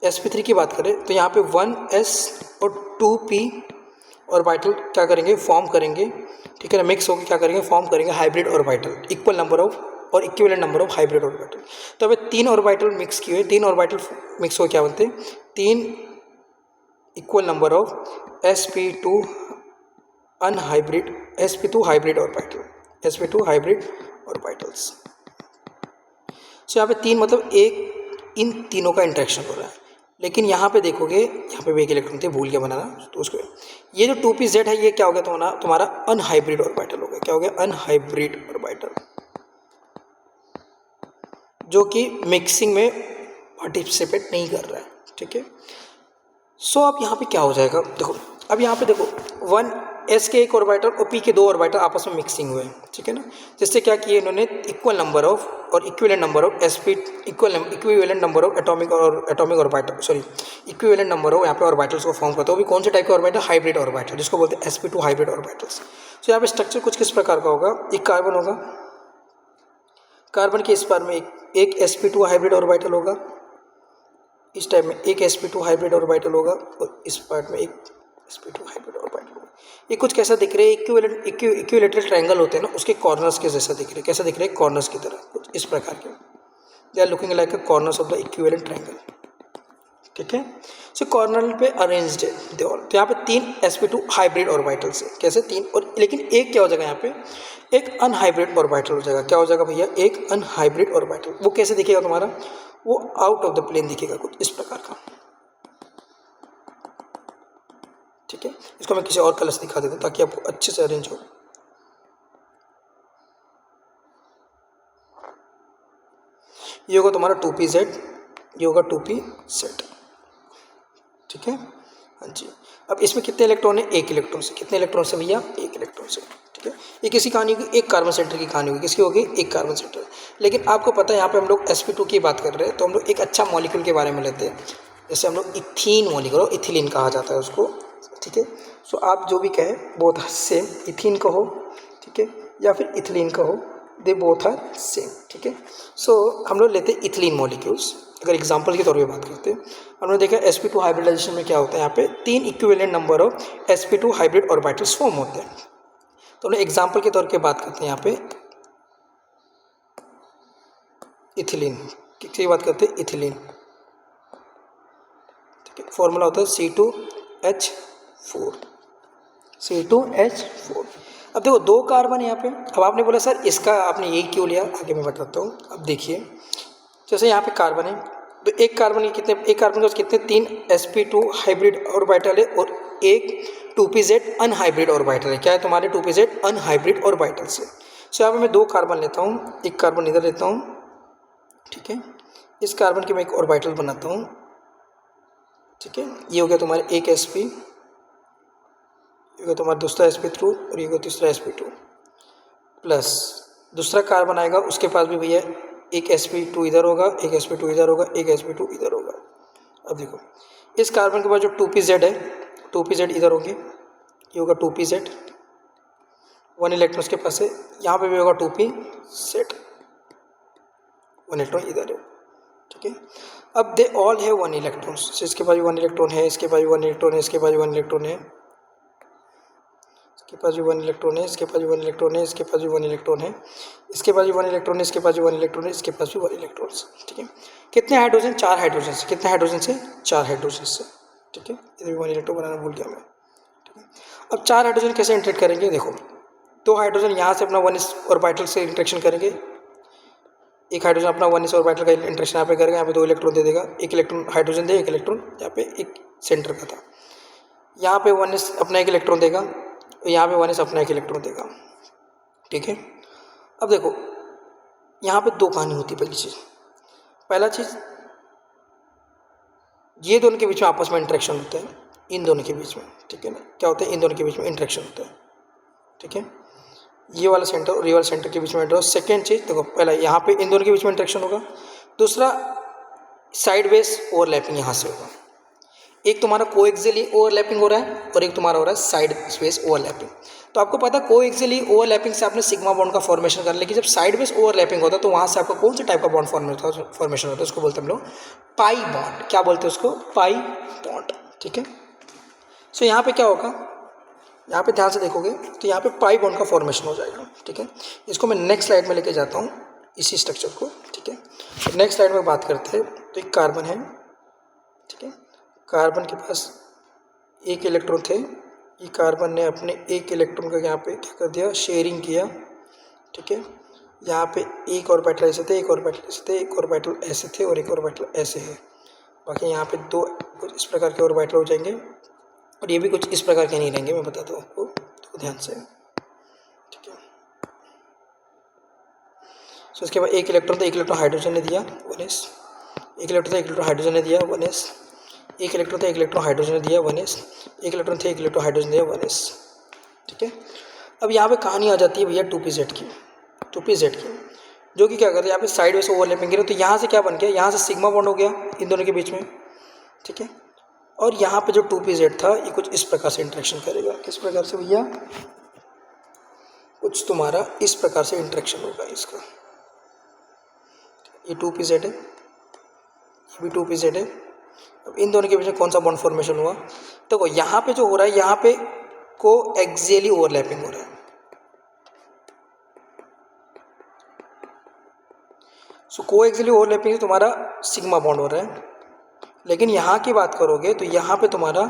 sp3 की बात करें तो यहाँ पे 1s और 2p ऑर्बिटल क्या करेंगे, फॉर्म करेंगे। ठीक है ना, मिक्स होकर क्या करेंगे, फॉर्म करेंगे hybrid orbital, equal number of और equivalent number of hybrid orbital. तो अभी 3 ऑर्बिटल मिक्स किए हुए, 3 ऑर्बिटल मिक्स हो क्या बनते हैं, 3 equal number of sp2 hybrid orbitals. So यहाँ पे 3 मतलब एक इन तीनों का इंटरेक्शन हो रहा है। लेकिन यहाँ पे देखोगे, यहाँ पे भी एक इलेक्ट्रॉन थे, भूल गया बनाना, तो उसको ये जो 2pz है ये क्या हो गया, तुम्हारा अनहाइब्रिड ऑर्बिटल हो गया। क्या हो गया, अनहाइब्रिड ऑर्बिटल, जो कि मिक्सिंग में पार्टिसिपेट नहीं कर रहा है। ठीक है, सो अब यहाँ पे क्या हो जाएगा, देखो अब यहाँ पे देखो 1s के एक ऑर्बिटल और p के 2 ऑर्बिटल आपस में मिक्सिंग हुए। ठीक है ना, जिससे क्या किए इन्होंने, इक्वल नंबर ऑफ और equivalent number of equivalent number of atomic orbital, sorry equivalent number of यहाँ पे ऑर्बिटल्स को फॉर्म करता है। वो भी कौन से टाइप के ऑर्बिटल, हाइब्रिड ऑर्बिटल, जिसको बोलते हैं sp2 हाइब्रिड ऑर्बिटल्स। सो यहाँ पे स्ट्रक्चर कुछ किस प्रकार का होगा, एक कार्बन होगा, कार्बन के इस पार में एक sp2 हाइब्रिड ऑर्बिटल होगा, इस टाइप में एक sp2 हाइब्रिड ऑर्बिटल होगा, और इस पार्ट में एक sp2 हाइब्रिड ऑर्बिटल होगा। ये कुछ कैसा दिख रहा है, इक्विलेटरल ट्रायंगल होते हैं ना, उसके कॉर्नर्स के जैसा दिख रहे हैं। कैसा दिख रहे हैं, कॉर्नर्स की तरह, कुछ इस प्रकार के, they are looking like a corners of the equivalent triangle. ठीक है, सो कॉर्नर पे अरेंज्ड है दे ऑल। तो यहाँ पे 3 sp2 हाइब्रिड ऑर्बिटल्स है, कैसे 3, और लेकिन एक क्या हो जाएगा यहाँ पे, एक अनहाइब्रिड ऑर्बिटल हो जाएगा। क्या हो जाएगा भैया, एक अनहाइब्रिड ऑर्बिटल। वो कैसे दिखेगा तुम्हारा, वो आउट ऑफ द प्लेन दिखेगा, कुछ इस प्रकार का। ठीक है, इसको मैं किसी और कलर से दिखा देता हूँ ताकि आपको अच्छे से अरेंज हो। ये होगा तुम्हारा 2pz, ये होगा 2pz। ठीक है, हाँ जी। अब इसमें कितने इलेक्ट्रॉन है, एक इलेक्ट्रॉन से। कितने इलेक्ट्रॉन से भैया, एक इलेक्ट्रॉन से। ठीक है, ये किसी कहानी की, एक कार्बन सेंटर की कहानी होगी। किसकी होगी, एक कार्बन सेंटर। लेकिन आपको पता है यहाँ पे हम लोग sp2 की बात कर रहे हैं, तो हम लोग एक अच्छा मॉलिक्यूल के बारे में लेते हैं। जैसे हम लोग इथीन मॉलिक्यूल, इथिलीन कहा जाता है उसको। ठीक है, सो आप जो भी कहें बोथ आर सेम, इथीन कहो, ठीक है, या फिर इथिलीन कहो, दे बोथ आर सेम। ठीक है, सो हम लोग लेते हैं इथिलीन मॉलिक्यूल्स। अगर एग्जांपल के तौर पे बात करते हैं, हमने देखा sp2 हाइब्रिडाइजेशन में क्या होता है, यहाँ पे 3 equivalent number of sp2 hybrid orbitals form होते हैं। तो हमने एग्जांपल के तौर पे बात करते हैं यहाँ पे इथिलीन, किसकी बात करते हैं, इथिलीन। ठीक है, फॉर्मूला होता है C2H4। अब देखो 2 कार्बन यहाँ पे। अब आपने बोला सर इसका आपने यही क्यों लिया, आगे मैं बताता हूँ। अब देखिए, जैसे यहाँ पे कार्बन है, तो एक कार्बन के पास कितने 3 sp2 हाइब्रिड ऑर्बिटल है और एक 2pz अनहाइब्रिड ऑर्बिटल है। क्या है तुम्हारे 2pz अनहाइब्रिड ऑर्बिटल से। सो यहाँ पे मैं 2 कार्बन लेता हूँ, एक कार्बन इधर लेता हूँ, ठीक है। इस कार्बन के मैं एक ऑर्बिटल बनाता हूँ, ठीक है। ये हो गया तुम्हारे एक sp, ये हो गया तुम्हारा दूसरा sp2 और ये हो गया तीसरा sp2 प्लस दूसरा कार्बन आएगा, उसके पास भी भैया एक sp2 इधर होगा, एक sp2 इधर होगा, एक sp2 इधर होगा। अब देखो इस कार्बन के पास जो 2pz है, 2pz इधर होंगे, ये होगा 2pz, 1 इलेक्ट्रॉन उसके पास है, यहाँ पे भी होगा 2pz, 1 इलेक्ट्रॉन इधर है, ठीक है। अब दे ऑल है 1 इलेक्ट्रॉन, इसके पास भी 1 इलेक्ट्रॉन है, इसके पास भी 1 इलेक्ट्रॉन है, इसके पास भी 1 इलेक्ट्रॉन है, इसके पास भी 1 इलेक्ट्रॉन है, इसके पास भी 1 इलेक्ट्रॉन है, इसके पास भी 1 इलेक्ट्रॉन है, इसके पास भी 1 इलेक्ट्रॉन है, इसके पास भी 1 इलेक्ट्रॉन है, इसके पास भी 1 इलेक्ट्रॉन, ठीक है। कितने हाइड्रोजन? 4 हाइड्रोजन से। कितने हाइड्रोजन से? 4 हाइड्रोजन से, ठीक है। इधर भी 1 इलेक्ट्रॉन बनाना भूल गया मैं, ठीक है। अब 4 हाइड्रोजन कैसे इंटरेक्ट करेंगे? देखो 2 हाइड्रोजन यहाँ से अपना 1s ऑर्बिटल से इंटरेक्शन करेंगे, एक हाइड्रोजन अपना 1s ऑर्बिटल का इंटरेक्शन यहाँ पे करेगा, यहाँ पे 2 इलेक्ट्रॉन दे देगा, एक इलेक्ट्रॉन हाइड्रोजन दे, एक इलेक्ट्रॉन यहाँ पे एक सेंटर का था, यहाँ पे 1s अपना एक इलेक्ट्रॉन देगा, तो यहाँ पे 1s अपना एक इलेक्ट्रॉन देगा, ठीक है। अब देखो यहाँ पे 2 कहानी होती है। पहली चीज़, पहला चीज़ ये दोनों के बीच में आपस में इंटरेक्शन होता है, इन दोनों के बीच में, ठीक है ना। क्या होता है? इन दोनों के बीच में इंटरेक्शन होता है, ठीक है। ये वाला सेंटर और ये वाला सेंटर के बीच में इंटरेक्शन। सेकेंड चीज़ देखो, पहला यहाँ पे इन दोनों के बीच में इंटरेक्शन होगा, दूसरा साइड वेज ओवरलैपिंग यहाँ से होगा। एक तुम्हारा कोएक्सियली ओवरलैपिंग हो रहा है और एक तुम्हारा हो रहा है साइड वेज ओवरलैपिंग। तो आपको पता है कोएक्सियली ओवरलैपिंग से आपने सिग्मा बॉन्ड का फॉर्मेशन कर, लेकिन जब साइड वेज ओवरलैपिंग होता है तो वहाँ से आपका कौन से टाइप का बॉन्ड फॉर्मेशन होता है? उसको बोलते हैं हम लोग पाई बॉन्ड। क्या बोलते हैं उसको? पाई बॉन्ड, ठीक है। सो यहाँ पे क्या होगा, यहाँ पे ध्यान से देखोगे तो यहाँ पे पाई बॉन्ड का फॉर्मेशन हो जाएगा, ठीक है। इसको मैं नेक्स्ट स्लाइड में लेके जाता हूँ इसी स्ट्रक्चर को, ठीक है। तो नेक्स्ट स्लाइड में बात करते हैं। तो एक कार्बन है, ठीक है, कार्बन के पास एक इलेक्ट्रॉन थे, ये कार्बन ने अपने एक इलेक्ट्रॉन का यहाँ पे क्या कर दिया? शेयरिंग किया, ठीक है। यहाँ पे एक ऑर्बिटल ऐसे थे, एक ऑर्बिटल ऐसे थे, एक ऑर्बिटल ऐसे थे और एक ऑर्बिटल ऐसे है। बाकी यहाँ पे 2 कुछ इस प्रकार के ऑर्बिटल हो जाएंगे और ये भी कुछ इस प्रकार के नहीं रहेंगे, मैं बताता हूँ आपको, तो ध्यान से, ठीक है। सो इसके बाद एक इलेक्ट्रॉन था, एक इलेक्ट्रॉन हाइड्रोजन ने दिया 1s, एक इलेक्ट्रॉन था, एक इलेक्ट्रॉन हाइड्रोजन ने दिया 1s, एक इलेक्ट्रॉन था, एक इलेक्ट्रॉन हाइड्रोजन ने दिया 1s, एक इलेक्ट्रॉन था, एक इलेक्ट्रॉन हाइड्रोजन दिया 1s, ठीक है। अब यहाँ पे कहानी आ जाती है भैया 2pz की, 2pz की, जो कि क्या करते हैं यहाँ पे साइड वेज ओवरलैपिंग करें। तो यहाँ से क्या बन गया? यहाँ से सिग्मा बॉन्ड हो गया इन दोनों के बीच में, ठीक है। और यहाँ पे जो 2pz था ये कुछ इस प्रकार से इंटरेक्शन करेगा। किस प्रकार से भैया? कुछ तुम्हारा इस प्रकार से इंटरेक्शन होगा इसका। ये 2pz है, ये भी 2pz है। अब इन दोनों के बीच में कौन सा बॉन्ड फॉर्मेशन हुआ? देखो यहाँ पे जो हो रहा है, यहाँ पे कोएक्सियली ओवरलैपिंग हो रहा है। सो कोएक्सियली ओवरलैपिंग से तुम्हारा सिग्मा बॉन्ड हो रहा है, लेकिन यहाँ की बात करोगे तो यहाँ पे तुम्हारा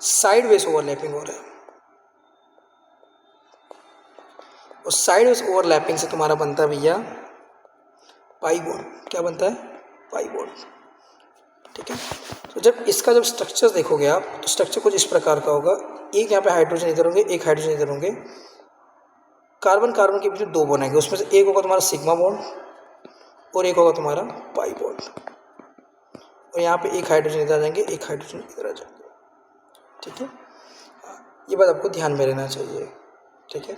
साइड वेज ओवरलैपिंग हो रहा है। और साइड वेज ओवरलैपिंग से तुम्हारा बनता है भैया पाई बॉन्ड। क्या बनता है? पाई बॉन्ड, ठीक है। तो जब इसका जब स्ट्रक्चर देखोगे आप, तो स्ट्रक्चर कुछ इस प्रकार का होगा। एक यहाँ पे हाइड्रोजन इधर होंगे, एक हाइड्रोजन इधर होंगे, कार्बन कार्बन के बीच में 2 बॉन्ड आएंगे, उसमें से एक होगा तुम्हारा सिग्मा बॉन्ड और एक होगा तुम्हारा पाई बॉन्ड। और यहाँ पे एक हाइड्रोजन इधर आ जाएंगे, एक हाइड्रोजन इधर आ जाएंगे, ठीक है। ये बात आपको ध्यान में रहना चाहिए, ठीक है।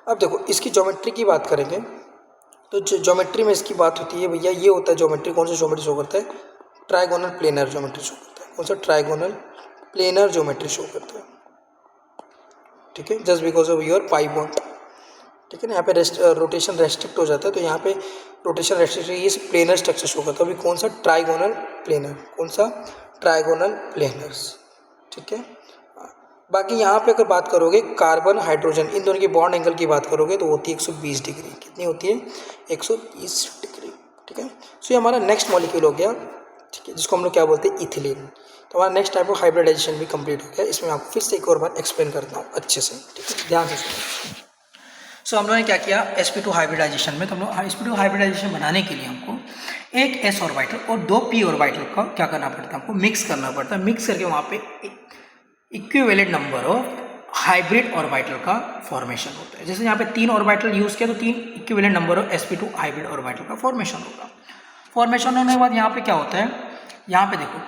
अब देखो इसकी ज्योमेट्री की बात करेंगे तो ज्योमेट्री में इसकी बात होती है भैया, ये होता है ज्योमेट्री। कौन सा ज्योमेट्री शो करता है? ट्राइगोनल प्लेनर ज्योमेट्री शो करता है। कौन सा? ट्राइगोनल प्लेनर ज्योमेट्री शो करता है, ठीक है। Just because of your pi bond, ठीक है ना। यहाँ पे रोटेशन रेस्ट्रिक्ट हो जाता है, तो यहाँ पे रोटेशन रेस्ट्रिक्ट ये प्लेनर स्ट्रक्चर शो करता है। अभी कौन सा? Trigonal planar. कौन सा? ट्राइगोनल प्लेनर्स, ठीक है। बाकी यहाँ पे अगर बात करोगे कार्बन हाइड्रोजन इन दोनों की बॉन्ड एंगल की बात करोगे तो होती है 120 डिग्री। कितनी होती है? 120 डिग्री, ठीक है। सो ये हमारा नेक्स्ट मॉलिक्यूल हो गया, ठीक है, जिसको हम लोग क्या बोलते हैं? इथिलीन। तो हमारा नेक्स्ट टाइप ऑफ हाइब्रिडाइजेशन भी कंप्लीट हो गया। इसमें आपको फिर से एक और बार एक्सप्लेन करता हूँ अच्छे से, ठीक है, ध्यान से सुनो। सो हम लोगों ने क्या किया sp2 हाइब्रिडाइजेशन में, तो हम लोग sp2 हाइब्रिडाइजेशन बनाने के लिए हमको एक s ऑर्बिटल और दो p ऑर्बिटल का क्या करना पड़ता है, हमको मिक्स करना पड़ता है। मिक्स करके वहाँ पे equivalent number of hybrid orbital का फॉर्मेशन होता है। जैसे यहाँ पे 3 ऑर्बिटल यूज़ किया तो 3 equivalent number of sp2 hybrid orbital का फॉर्मेशन होगा। फॉर्मेशन होने के बाद यहाँ पे क्या होता है, यहाँ पे देखो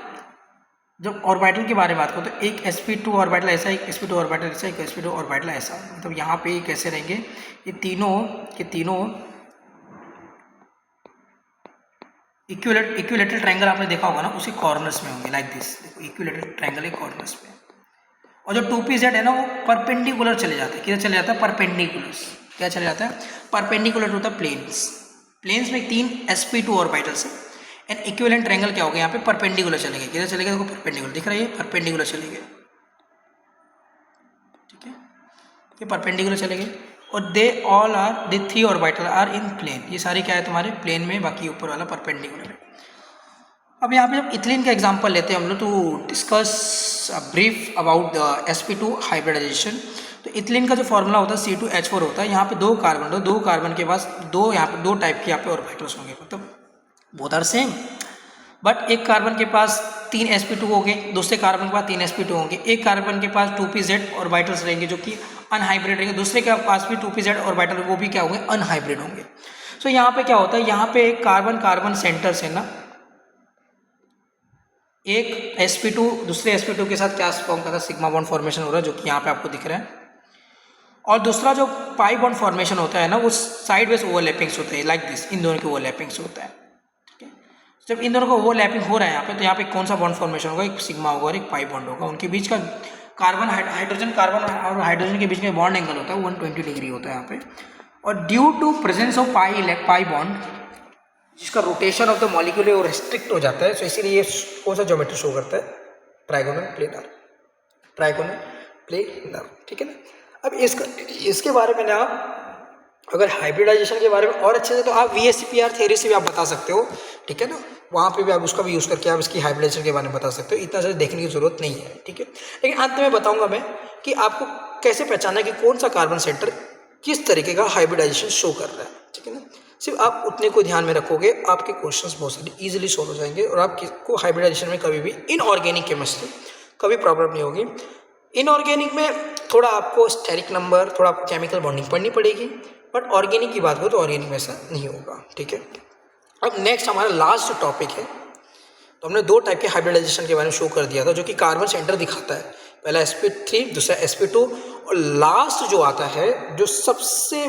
जब ऑर्बिटल के बारे में बात करो तो एक sp2 ऑर्बिटल ऐसा, एक sp2 ऑर्बिटल ऐसा, एक sp2 ऑर्बिटल ऐसा, मतलब यहाँ पे कैसे रहेंगे, ये तीनों इक्विलेटरल ट्रायंगल आपने देखा होगा ना, उसी कॉर्नर्स में होंगे लाइक दिस। देखो इक्विलेटरल ट्रायंगल एक कॉर्नर्स में, और जो 2pz है ना वो परपेंडिकुलर चले जाते हैं। किधर चले जाता है, परपेंडिकुलर। क्या चले जाता है, परपेंडिकुलर होता है प्लेन्स में 3 sp2 ऑर्बिटल्स है एंड इक्विवेलेंट ट्रायंगल क्या हो गया यहाँ पे, परपेंडिकुलर चले गए। किधर चले गए, देखो परपेंडिकुलर दिख रहा है, ये परपेंडिकुलर चले गए, ठीक है, ये परपेंडिकुलर चले गए। और दे 3 ऑर्बिटल आर इन प्लेन, ये सारे क्या है तुम्हारे प्लेन में, बाकी ऊपर वाला परपेंडिकुलर है। अब यहाँ पे जब इथिलीन का एग्जांपल लेते हैं हम लोग to discuss brief about the sp2 hybridization, तो इथिलीन का जो फॉर्मूला होता है C2H4 होता है। यहाँ पे दो कार्बन के पास यहाँ पे 2 टाइप के यहाँ पे ऑर्बिटल्स होंगे, मतलब बोथ आर सेम, बट एक कार्बन के पास 3 sp2 होंगे, दूसरे कार्बन के पास 3 sp2 होंगे। एक कार्बन के पास 2pz ऑर्बिटल्स रहेंगे जो कि अनहाइब्रिड रहेंगे, दूसरे के पास भी 2pz ऑर्बिटल वो भी क्या होंगे, अनहाइब्रिड होंगे। सो यहाँ पे क्या होता है, यहाँ पे एक कार्बन सेंटर से ना एक sp2 दूसरे sp2 के साथ क्या फॉर्म करता है, सिग्मा बॉन्ड फॉर्मेशन हो रहा है जो कि यहाँ पे आपको दिख रहा है। और दूसरा जो पाई बॉन्ड फॉर्मेशन होता है ना, वो साइड वेज ओवरलैपिंग्स होते हैं लाइक दिस, इन दोनों के ओवरलैपिंग्स होता है, ठीक है। जब इन दोनों का ओवरलैपिंग हो रहा है यहाँ पे, तो यहाँ पे कौन सा बॉन्ड फॉर्मेशन होगा, एक सिग्मा होगा और एक पाई बॉन्ड होगा। उनके बीच का कार्बन और हाइड्रोजन के बीच में बॉन्ड एंगल होता है 120 डिग्री होता है यहाँ पे। और due to presence of pi bond, जिसका रोटेशन ऑफ द मॉलिक्यूल वो रिस्ट्रिक्ट हो जाता है, तो इसीलिए ये कौन सा ज्योमेट्री शो करता है, ट्राइगोनल प्लेनर, ठीक है ना। अब इसके बारे में ना अगर हाइब्रिडाइजेशन के बारे में और अच्छे से, तो आप VSEPR थ्योरी से भी आप बता सकते हो, ठीक है ना, वहाँ पे भी आप उसका भी यूज़ करके आप इसकी हाइब्रिडाइजेशन के बारे में बता सकते हो। इतना ज़्यादा देखने की जरूरत नहीं है, ठीक है। लेकिन अंत में बताऊंगा मैं कि आपको कैसे पहचाना कि कौन सा कार्बन सेंटर किस तरीके का हाइब्रिडाइजेशन शो कर रहा है, ठीक है ना। सिर्फ आप उतने को ध्यान में रखोगे, आपके क्वेश्चंस बहुत सारे इजीली सॉल्व हो जाएंगे और आपको हाइब्रिडाइजेशन में कभी भी इनऑर्गेनिक केमिस्ट्री कभी प्रॉब्लम नहीं होगी। इनऑर्गेनिक में थोड़ा आपको स्टेरिक नंबर, थोड़ा आपको केमिकल बॉन्डिंग पढ़नी पड़ेगी, बट ऑर्गेनिक की बात करो तो ऑर्गेनिक में ऐसा नहीं होगा, ठीक है। अब नेक्स्ट हमारा लास्ट जो टॉपिक है, तो हमने 2 टाइप के हाइब्रिडाइजेशन के बारे में शो कर दिया था, जो कि कार्बन सेंटर दिखाता है, पहला sp3 दूसरा sp2, और लास्ट जो आता है जो सबसे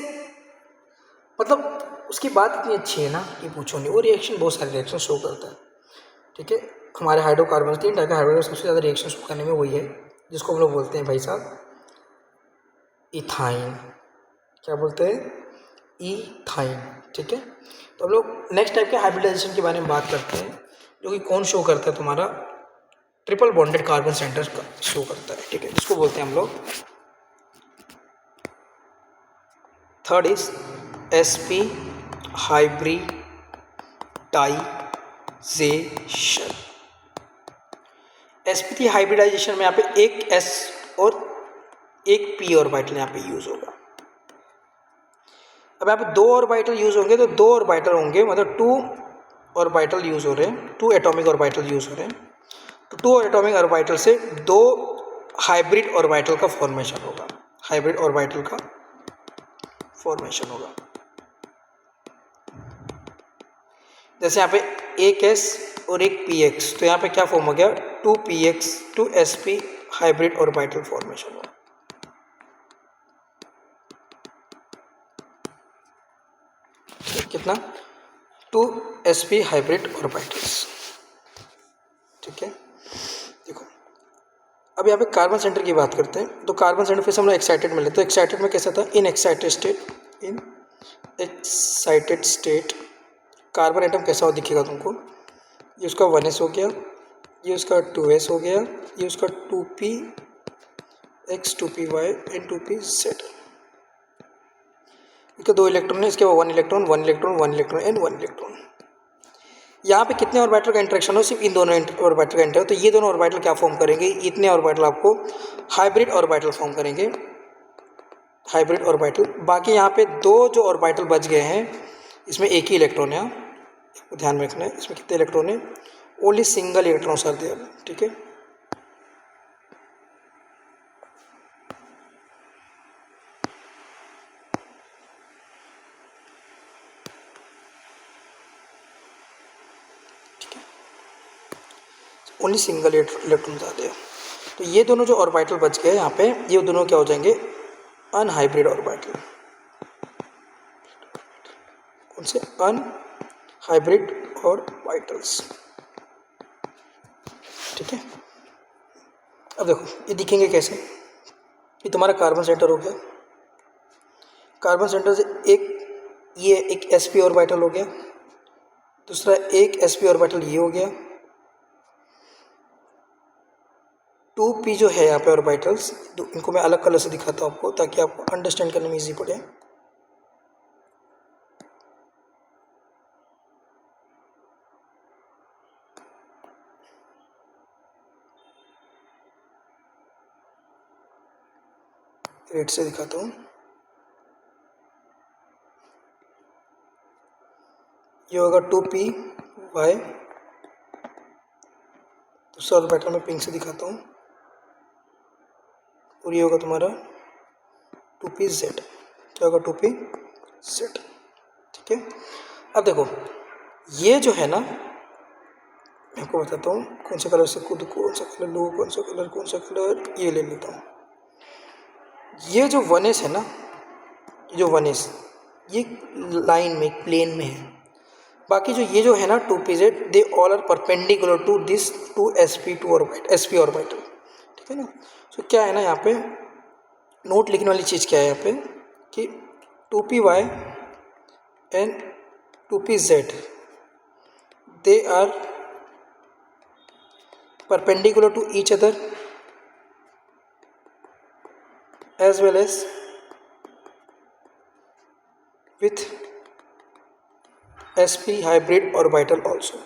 मतलब उसकी बात इतनी अच्छी है ना कि पूछो नहीं, वो रिएक्शन बहुत सारे रिएक्शन शो करता है, ठीक है। हमारे हाइड्रोकार्बन 3 टाइप के हाइड्रोकार्बन सबसे ज़्यादा रिएक्शन शो करने में वही है जिसको हम लोग बोलते हैं भाई साहब इथाइन, क्या बोलते हैं, इथाइन, ठीक है। तो हम लोग नेक्स्ट टाइप के हाइब्रिडाइजेशन के बारे में बात करते हैं, जो कि कौन शो करता है, तुम्हारा ट्रिपल बॉन्डेड कार्बन सेंटर का शो करता है, ठीक है, जिसको बोलते हैं हम लोग third is sp hybridization. sp3 hybridization में यहाँ पे एक s और एक p ऑर्बिटल यहाँ पे यूज होगा। अब यहाँ पे 2 ऑर्बिटल यूज होंगे, तो 2 ऑर्बिटल होंगे, मतलब 2 ऑर्बिटल यूज हो रहे हैं, 2 एटॉमिक ऑर्बिटल यूज हो रहे हैं, तो 2 एटॉमिक ऑर्बिटल से 2 हाइब्रिड ऑर्बिटल का फॉर्मेशन होगा, हाइब्रिड ऑर्बिटल का फॉर्मेशन होगा। जैसे यहाँ पे एक s और एक px, तो यहाँ पे क्या फॉर्म हो गया, 2px 2sp hybrid orbital formation होगा। कितना, 2sp हाइब्रिड ऑर्बिटल्स, ठीक है। देखो अब यहाँ पे कार्बन सेंटर की बात करते हैं, तो कार्बन सेंटर फिर से हम लोग एक्साइटेड में लेते हैं। तो एक्साइटेड में कैसा था, in excited state carbon atom कैसा हो दिखेगा तुमको, ये उसका 1s हो गया, ये उसका 2s हो गया, ये उसका 2px 2py एंड 2pz, इसके 2 इलेक्ट्रॉन है, इसके 1 electron 1 electron 1 electron and 1 electron. यहाँ पे कितने ऑर्बिटल का इंटरेक्शन हो, सिर्फ इन दोनों ऑर्बिटल का इंटर, तो ये दोनों ऑर्बिटल क्या फॉर्म करेंगे, इतने ऑर्बिटल आपको हाइब्रिड ऑर्बिटल फॉर्म करेंगे, हाइब्रिड ऑर्बिटल। बाकी यहाँ पे 2 जो ऑर्बिटल बच गए हैं, इसमें एक ही इलेक्ट्रॉन है, आपको ध्यान में रखना है। इसमें कितने इलेक्ट्रॉन है, only single electrons are there, ठीक है। ओनली सिंगल इलेक्ट्रॉन्स आते हैं। तो ये दोनों जो ऑर्बिटल बच गए यहाँ पे, ये दोनों क्या हो जाएंगे, अनहाइब्रिड ऑर्बिटल। कौन से, अनहाइब्रिड ऑर्बिटल्स, ठीक है। अब देखो ये दिखेंगे कैसे, ये तुम्हारा कार्बन सेंटर हो गया, कार्बन सेंटर से एक ये एक sp ऑर्बिटल हो गया, दूसरा एक sp ऑर्बिटल ये हो गया, 2p जो है यहाँ पे ऑर्बिटल्स, इनको मैं अलग कलर से दिखाता हूँ आपको ताकि आपको अंडरस्टैंड करने में इजी पड़े। रेड से दिखाता हूँ, ये होगा 2p y, दूसरा ऑर्बिटल में पिंक से दिखाता हूँ, और ये होगा तुम्हारा 2p z, क्या होगा 2p z, ठीक है। अब देखो ये जो है ना, मैं आपको बताता हूँ कौन से कलर से खुद कौन सा कलर लूँ, कौन सा कलर, ये ले लेता हूँ। ये जो 1s है ना, ये जो 1s ये लाइन में प्लेन में है, बाकी जो ये जो है ना 2pz they all are perpendicular to this 2sp2 orbital, sp orbital, ठीक है ना। तो क्या है ना यहाँ पे नोट लिखने वाली चीज़ क्या है यहाँ पे कि 2py and 2pz they are perpendicular to each other as well as with sp hybrid orbital also,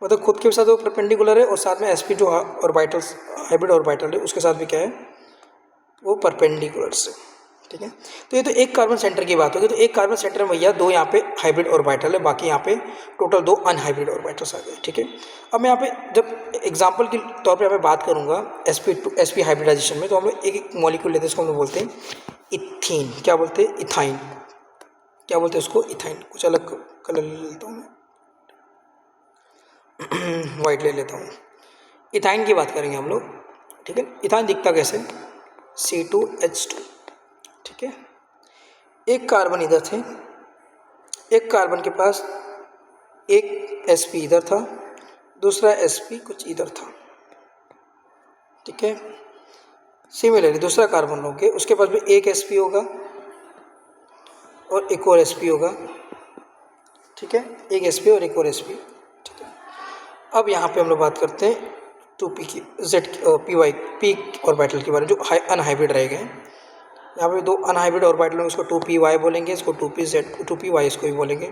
मतलब खुद के साथ वो परपेंडिकुलर है और साथ में sp जो ऑर्बिटल्स हाइब्रिड ऑर्बिटल है उसके साथ भी क्या है, वो परपेंडिकुलर से, ठीक है। तो ये तो एक कार्बन सेंटर की बात होगी, तो एक कार्बन सेंटर में भैया दो यहाँ पे हाइब्रिड ऑर्बिटल है, बाकी यहाँ पे टोटल दो अनहाइब्रिड ऑर्बिटल्स आ गए, ठीक है। अब मैं यहाँ पे जब एग्जांपल के तौर पे यहाँ पे बात करूँगा sp हाइब्रिडाइजेशन में, तो हम लोग एक एक मॉलिक्यूल लेते हैं, इसको हम लोग बोलते हैं इथीन, क्या बोलते हैं, इथाइन, क्या बोलते हैं उसको, इथाइन। कुछ अलग कलर ले लेता हूँ मैं, वाइट ले लेता हूँ। इथाइन की बात करेंगे हम लोग, ठीक है। इथाइन दिखता कैसे, C2H2, ठीक है। एक कार्बन इधर थे, एक कार्बन के पास एक sp इधर था, दूसरा sp कुछ इधर था, ठीक है। सिमिलरली दूसरा कार्बन लोगे उसके पास भी एक sp होगा और एक और sp होगा, ठीक है, एक sp और एक और sp, ठीक है। अब यहाँ पे हम लोग बात करते हैं 2p की, z p ऑर्बिटल के बारे में जो अनहाइब्रिड रह गए। यहाँ पे दो अनहाइब्रिड ऑर्बिटल, इसको 2py बोलेंगे, इसको 2py इसको भी बोलेंगे,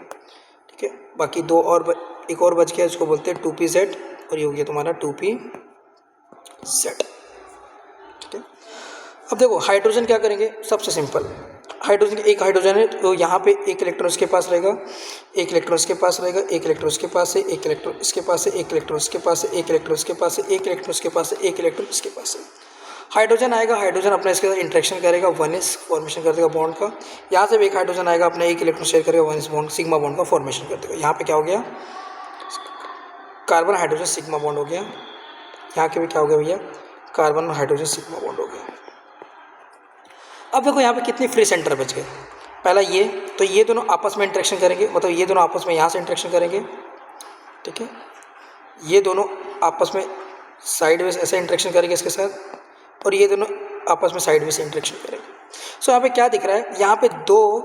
ठीक है। बाकी दो और एक और बच गया, इसको बोलते हैं 2pz और ये हो गया तुम्हारा 2pz, ठीक है। अब देखो हाइड्रोजन क्या करेंगे, सबसे सिंपल, हाइड्रोजन एक हाइड्रोजन है तो यहाँ पे एक इलेक्ट्रॉन इसके पास रहेगा, एक इलेक्ट्रॉन इसके पास रहेगा, एक इलेक्ट्रॉन इसके पास है, एक इलेक्ट्रॉन इसके पास है, एक इलेक्ट्रॉन इसके पास है, एक इलेक्ट्रॉन इसके पास है, एक इलेक्ट्रॉन इसके पास है, एक इलेक्ट्रॉन इसके पास है। हाइड्रोजन आएगा, हाइड्रोजन अपना इसके साथ इंटरेक्शन करेगा, 1s फॉर्मेशन कर देगा बॉन्ड का। यहाँ से भी एक हाइड्रोजन आएगा, अपना एक इलेक्ट्रॉन शेयर करेगा, 1s बॉन्ड सिग्मा बॉन्ड का फॉर्मेशन कर देगा। यहाँ पे क्या हो गया, कार्बन हाइड्रोजन सिग्मा बॉन्ड हो गया। यहाँ के भी क्या हो गया भैया, कार्बन हाइड्रोजन सिग्मा बॉन्ड हो गया। अब देखो यहाँ पे कितने फ्री सेंटर बच गए, पहला ये, तो ये दोनों आपस में इंटरेक्शन करेंगे, मतलब ये दोनों आपस में यहाँ से इंटरेक्शन करेंगे, ठीक है। ये दोनों आपस में साइड वेज ऐसे इंटरेक्शन करेंगे इसके साथ, और ये दोनों आपस में साइड वेज इंटरेक्शन करेंगे। सो यहाँ पे क्या दिख रहा है, यहाँ पे दो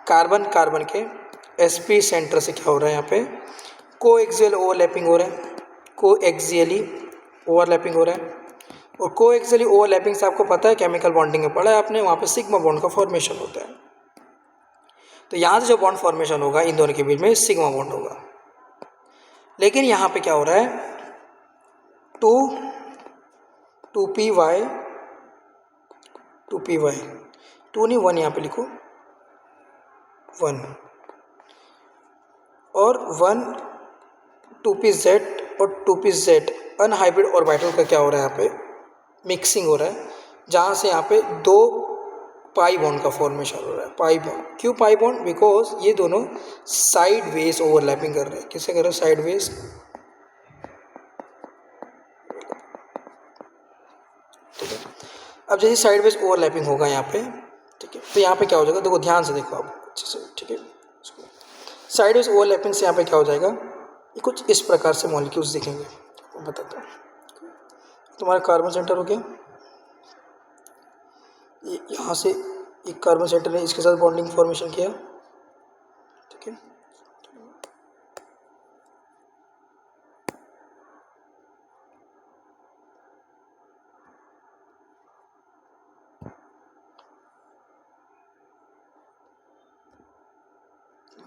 कार्बन के sp सेंटर से क्या हो रहा है, यहाँ पे कोएक्सियल ओवरलैपिंग हो रहा है, कोएक्सियली ओवरलैपिंग हो रहा है। और कोएक्सियली ओवरलैपिंग से आपको पता है केमिकल बॉन्डिंग में पढ़ा है आपने, वहाँ पे सिग्मा बॉन्ड का फॉर्मेशन होता है। तो यहाँ से जो बॉन्ड फॉर्मेशन होगा इन दोनों के बीच में सिग्मा बॉन्ड होगा। लेकिन यहाँ पे क्या हो रहा है, 2py 2 नहीं 1 यहाँ पे लिखो, 1 और 1 2p-Z और 2p-Z अनहाइब्रिड ऑर्बिटल का क्या हो रहा है, यहाँ पे मिक्सिंग हो रहा है, जहाँ से यहाँ पे 2 पाई बॉन्ड का फॉर्मेशन हो रहा है। पाई बॉन्ड, क्यों पाई बॉन्ड? बिकॉज ये दोनों साइड वेज ओवरलैपिंग कर रहे हैं। किससे कर रहे हैं? Sideways. ठीक है, अब जैसे साइड वेज ओवरलैपिंग होगा यहाँ पे, ठीक है, तो यहाँ पे क्या हो जाएगा, देखो ध्यान से देखो आप अच्छे से, ठीक है। साइड वेज ओवरलैपिंग से यहाँ पे क्या हो जाएगा, ये कुछ इस प्रकार से मॉलिक्यूल्स दिखेंगे। आपको बताता हूँ, तुम्हारा कार्बन सेंटर हो गया, ये यहाँ से एक कार्बन सेंटर ने इसके साथ बॉन्डिंग फॉर्मेशन किया, ठीक है।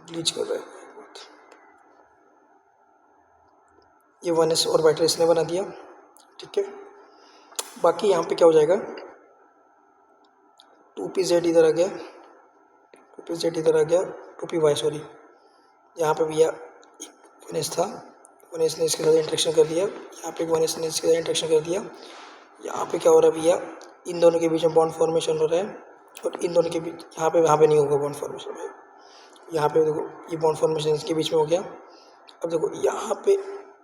ब्लीच कर रहा है, ये 1s ऑर्बिटल इसने बना दिया, ठीक है। बाकी यहाँ पे क्या हो जाएगा, 2p-Z इधर आ गया, 2p-Z इधर आ गया, 2p-Y सॉरी, यहाँ पे भैया 1s था, 1s ने इसके साथ इंट्रैक्शन कर दिया, यहाँ पे 1s ने इसके साथ इंट्रैक्शन कर दिया। यहाँ पे क्या हो रहा है भैया, इन दोनों के बीच में बॉन्ड फॉर्मेशन हो रहा है, और इन दोनों के बीच यहाँ पे नहीं होगा बॉन्ड फॉर्मेशन भाई, यहाँ पे देखो ये बॉन्ड फॉर्मेशन इसके बीच में हो गया। अब देखो यहाँ पे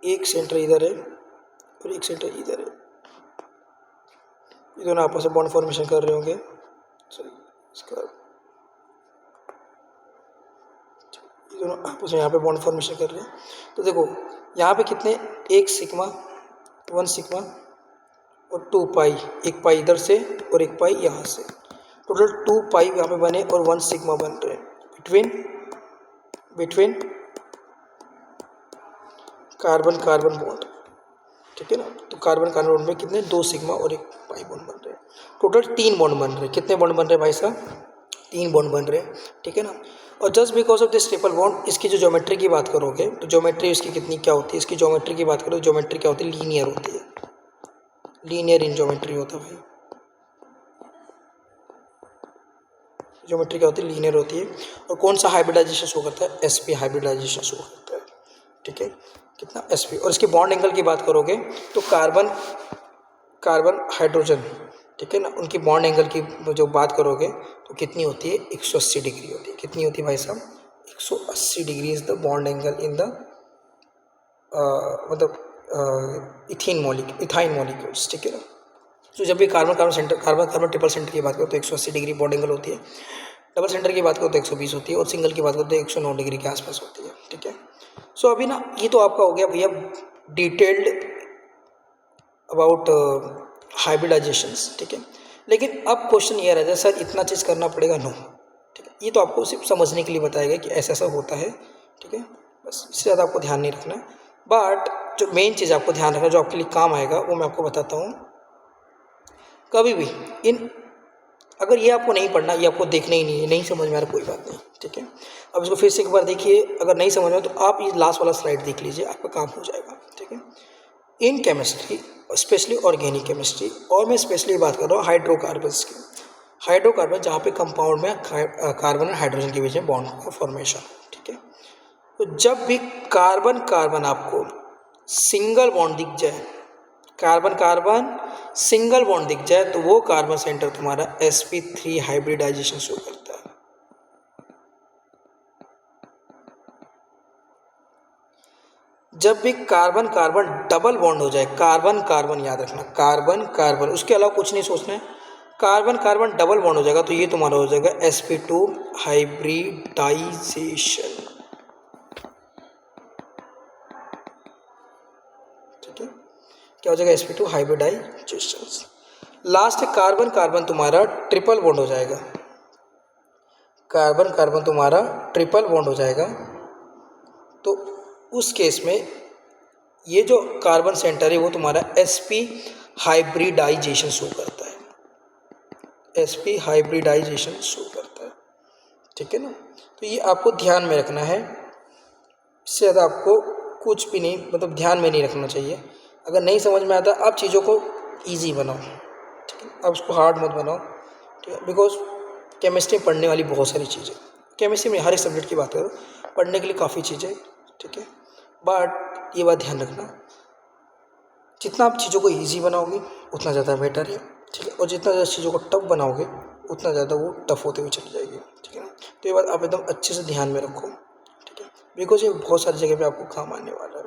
एक सेंटर इधर है और एक सेंटर इधर है, ये दोनों आपस में बॉन्ड फॉर्मेशन कर रहे होंगे, सॉरी इसका, ये दोनों आपस में यहाँ पे बॉन्ड फॉर्मेशन कर रहे हैं। तो देखो यहाँ पे कितने, एक सिग्मा, 1 सिग्मा और 2 पाई, एक पाई इधर से और एक पाई यहाँ से, टोटल 2 पाई यहाँ पे बने और 1 सिग्मा बन रहे हैं बिटवीन कार्बन कार्बन बॉन्ड, ठीक है ना। तो कार्बन कार्बन बॉन्ड में कितने, 2 सिग्मा और एक पाई बॉन्ड बन रहे हैं, टोटल 3 बॉन्ड बन रहे हैं। कितने बॉन्ड बन रहे हैं भाई साहब, 3 बॉन्ड बन रहे हैं, ठीक है ना। और just because of this triple bond, इसकी जो ज्योमेट्री की बात करोगे तो ज्योमेट्री इसकी कितनी क्या होती है, इसकी ज्योमेट्री की बात करो तो ज्योमेट्री क्या होती है, लीनियर होती है, लीनियर इन ज्योमेट्री होता है भाई, ज्योमेट्री क्या होती है, लीनियर होती है। और कौन सा हाइब्रिडाइजेशन शो करता है, sp हाइब्रिडाइजेशन शो करता है, ठीक है, कितना sp। और इसके बॉन्ड एंगल की बात करोगे तो कार्बन कार्बन हाइड्रोजन, ठीक है ना, उनकी बॉन्ड एंगल की जो बात करोगे तो कितनी होती है, 180 डिग्री होती है। कितनी होती है भाई साहब, 180 degree is the bond angle in the मतलब इथाइन मॉलिक्यूल्स, ठीक है ना। तो जब भी कार्बन कार्बन ट्रिपल सेंटर की बात करो तो 180 डिग्री बॉन्ड एंगल होती है, डबल सेंटर की बात करो तो 120 होती है, और सिंगल की बात करो तो 109 डिग्री के आसपास होती है, ठीक है। सो अभी ना ये तो आपका हो गया भैया डिटेल्ड अबाउट हाइब्रिडाइजेशंस, ठीक है। लेकिन अब क्वेश्चन ये रह जाए, सर इतना चीज़ करना पड़ेगा, नो, ठीक है। ये तो आपको सिर्फ समझने के लिए बताया गया कि ऐसा ऐसा होता है, ठीक है, बस इससे ज़्यादा आपको ध्यान नहीं रखना। बट जो मेन चीज़ आपको ध्यान रखना, जो आपके लिए काम आएगा, वो मैं आपको बताता हूँ। कभी भी अगर ये आपको नहीं पढ़ना, ये आपको देखना ही नहीं है, नहीं समझ में आ रहा, कोई बात नहीं, ठीक है। अब इसको फिर से एक बार देखिए, अगर नहीं समझ में तो आप ये लास्ट वाला स्लाइड देख लीजिए, आपका काम हो जाएगा, ठीक है। In chemistry, specially organic chemistry, और मैं स्पेशली बात कर रहा हूँ हाइड्रोकार्बन्स की, हाइड्रोकार्बन जहाँ पे कंपाउंड में कार्बन और हाइड्रोजन के बीच में बॉन्ड का फॉर्मेशन, ठीक है। तो जब भी कार्बन कार्बन आपको सिंगल बॉन्ड दिख जाए, कार्बन कार्बन सिंगल बॉन्ड दिख जाए, तो वो कार्बन सेंटर तुम्हारा sp3 हाइब्रिडाइजेशन शो करता है। जब भी कार्बन कार्बन डबल बॉन्ड हो जाए, कार्बन कार्बन याद रखना, कार्बन कार्बन, उसके अलावा कुछ नहीं सोचना है, कार्बन कार्बन डबल बॉन्ड हो जाएगा तो ये तुम्हारा हो जाएगा sp2 हाइब्रिडाइजेशन, ठीक है। क्या हो जाएगा, sp2 hybridization. Last carbon carbon तुम्हारा ट्रिपल बॉन्ड हो जाएगा, कार्बन कार्बन तुम्हारा ट्रिपल बॉन्ड हो जाएगा, तो उस केस में ये जो कार्बन सेंटर है वो तुम्हारा sp हाइब्रिडाइजेशन शो करता है, sp हाइब्रिडाइजेशन शो करता है, ठीक है ना। तो ये आपको ध्यान में रखना है, इससे ज़्यादा आपको कुछ भी नहीं, मतलब ध्यान में नहीं रखना चाहिए। अगर नहीं समझ में आता, आप चीज़ों को ईजी बनाओ, ठीक है, आप उसको हार्ड मत बनाओ, ठीक है, बिकॉज केमिस्ट्री पढ़ने वाली बहुत सारी चीज़ें, केमिस्ट्री में हर एक सब्जेक्ट की बात करो, पढ़ने के लिए काफ़ी चीज़ें, ठीक है। बट ये बात ध्यान रखना, जितना आप चीज़ों को ईजी बनाओगे उतना ज़्यादा बेटर है, ठीक है। और जितना ज़्यादा चीज़ों को टफ बनाओगे उतना ज़्यादा वो टफ होते हुए चली जाएगी, ठीक है ना। तो ये बात आप एकदम अच्छे से ध्यान में रखो, ठीक है, बिकॉज ये बहुत सारी जगह पे आपको काम आने वाला है,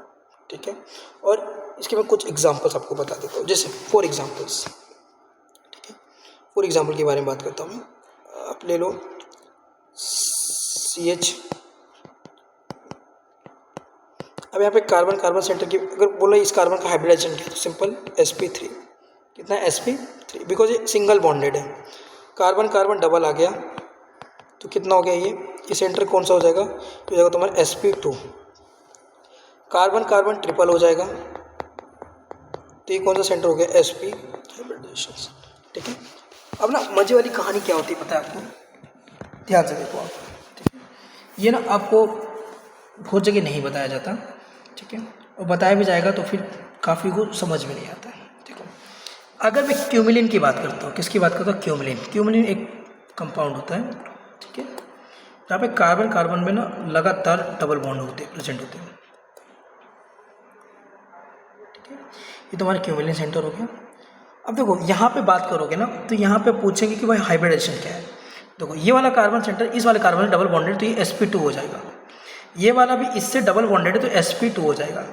ठीक है। और इसके मैं कुछ एग्जांपल्स आपको बता देता हूँ, जैसे फॉर एग्जांपल्स, ठीक है। फॉर एग्जांपल के बारे में बात करता हूँ मैं। आप ले लो CH, अब यहाँ पे कार्बन कार्बन सेंटर की अगर बोला इस कार्बन का हाइब्रिडाइजेशन किया तो सिंपल sp3, कितना है sp3, बिकॉज ये सिंगल बॉन्डेड है। कार्बन कार्बन डबल आ गया तो कितना हो गया, ये सेंटर कौन सा हो जाएगा, तो हो जाएगा तुम्हारा sp2। कार्बन कार्बन ट्रिपल हो जाएगा तो ये कौन सा सेंटर हो गया, sp हाइब्रिडाइजेशन, ठीक है। अब ना मजे वाली कहानी क्या होती है पता है आपको, ध्यान से देखो आप, ठीक है। ये ना आपको बहुत जगह नहीं बताया जाता, ठीक है, और बताया भी जाएगा तो फिर काफ़ी को समझ में नहीं आता है, ठीक है। अगर मैं क्यूमिलिन की बात करता हूँ, किसकी बात करता हूँ, क्यूमिलिन। क्यूमिलिन एक कंपाउंड होता है, ठीक है, जहाँ पे कार्बन कार्बन में ना लगातार डबल बॉन्ड होते हैं, प्रेजेंट होते हैं, ठीक है। ये तुम्हारा क्यूमिलिन सेंटर हो गया। अब देखो यहाँ पे बात करोगे ना तो यहाँ पे पूछेंगे कि भाई हाइब्रिडाइजेशन क्या है। देखो ये वाला कार्बन सेंटर इस वाले कार्बन में डबल बॉन्डेड तो ये sp2 हो जाएगा, ये वाला भी इससे डबल बॉन्डेड है तो sp2 हो जाएगा।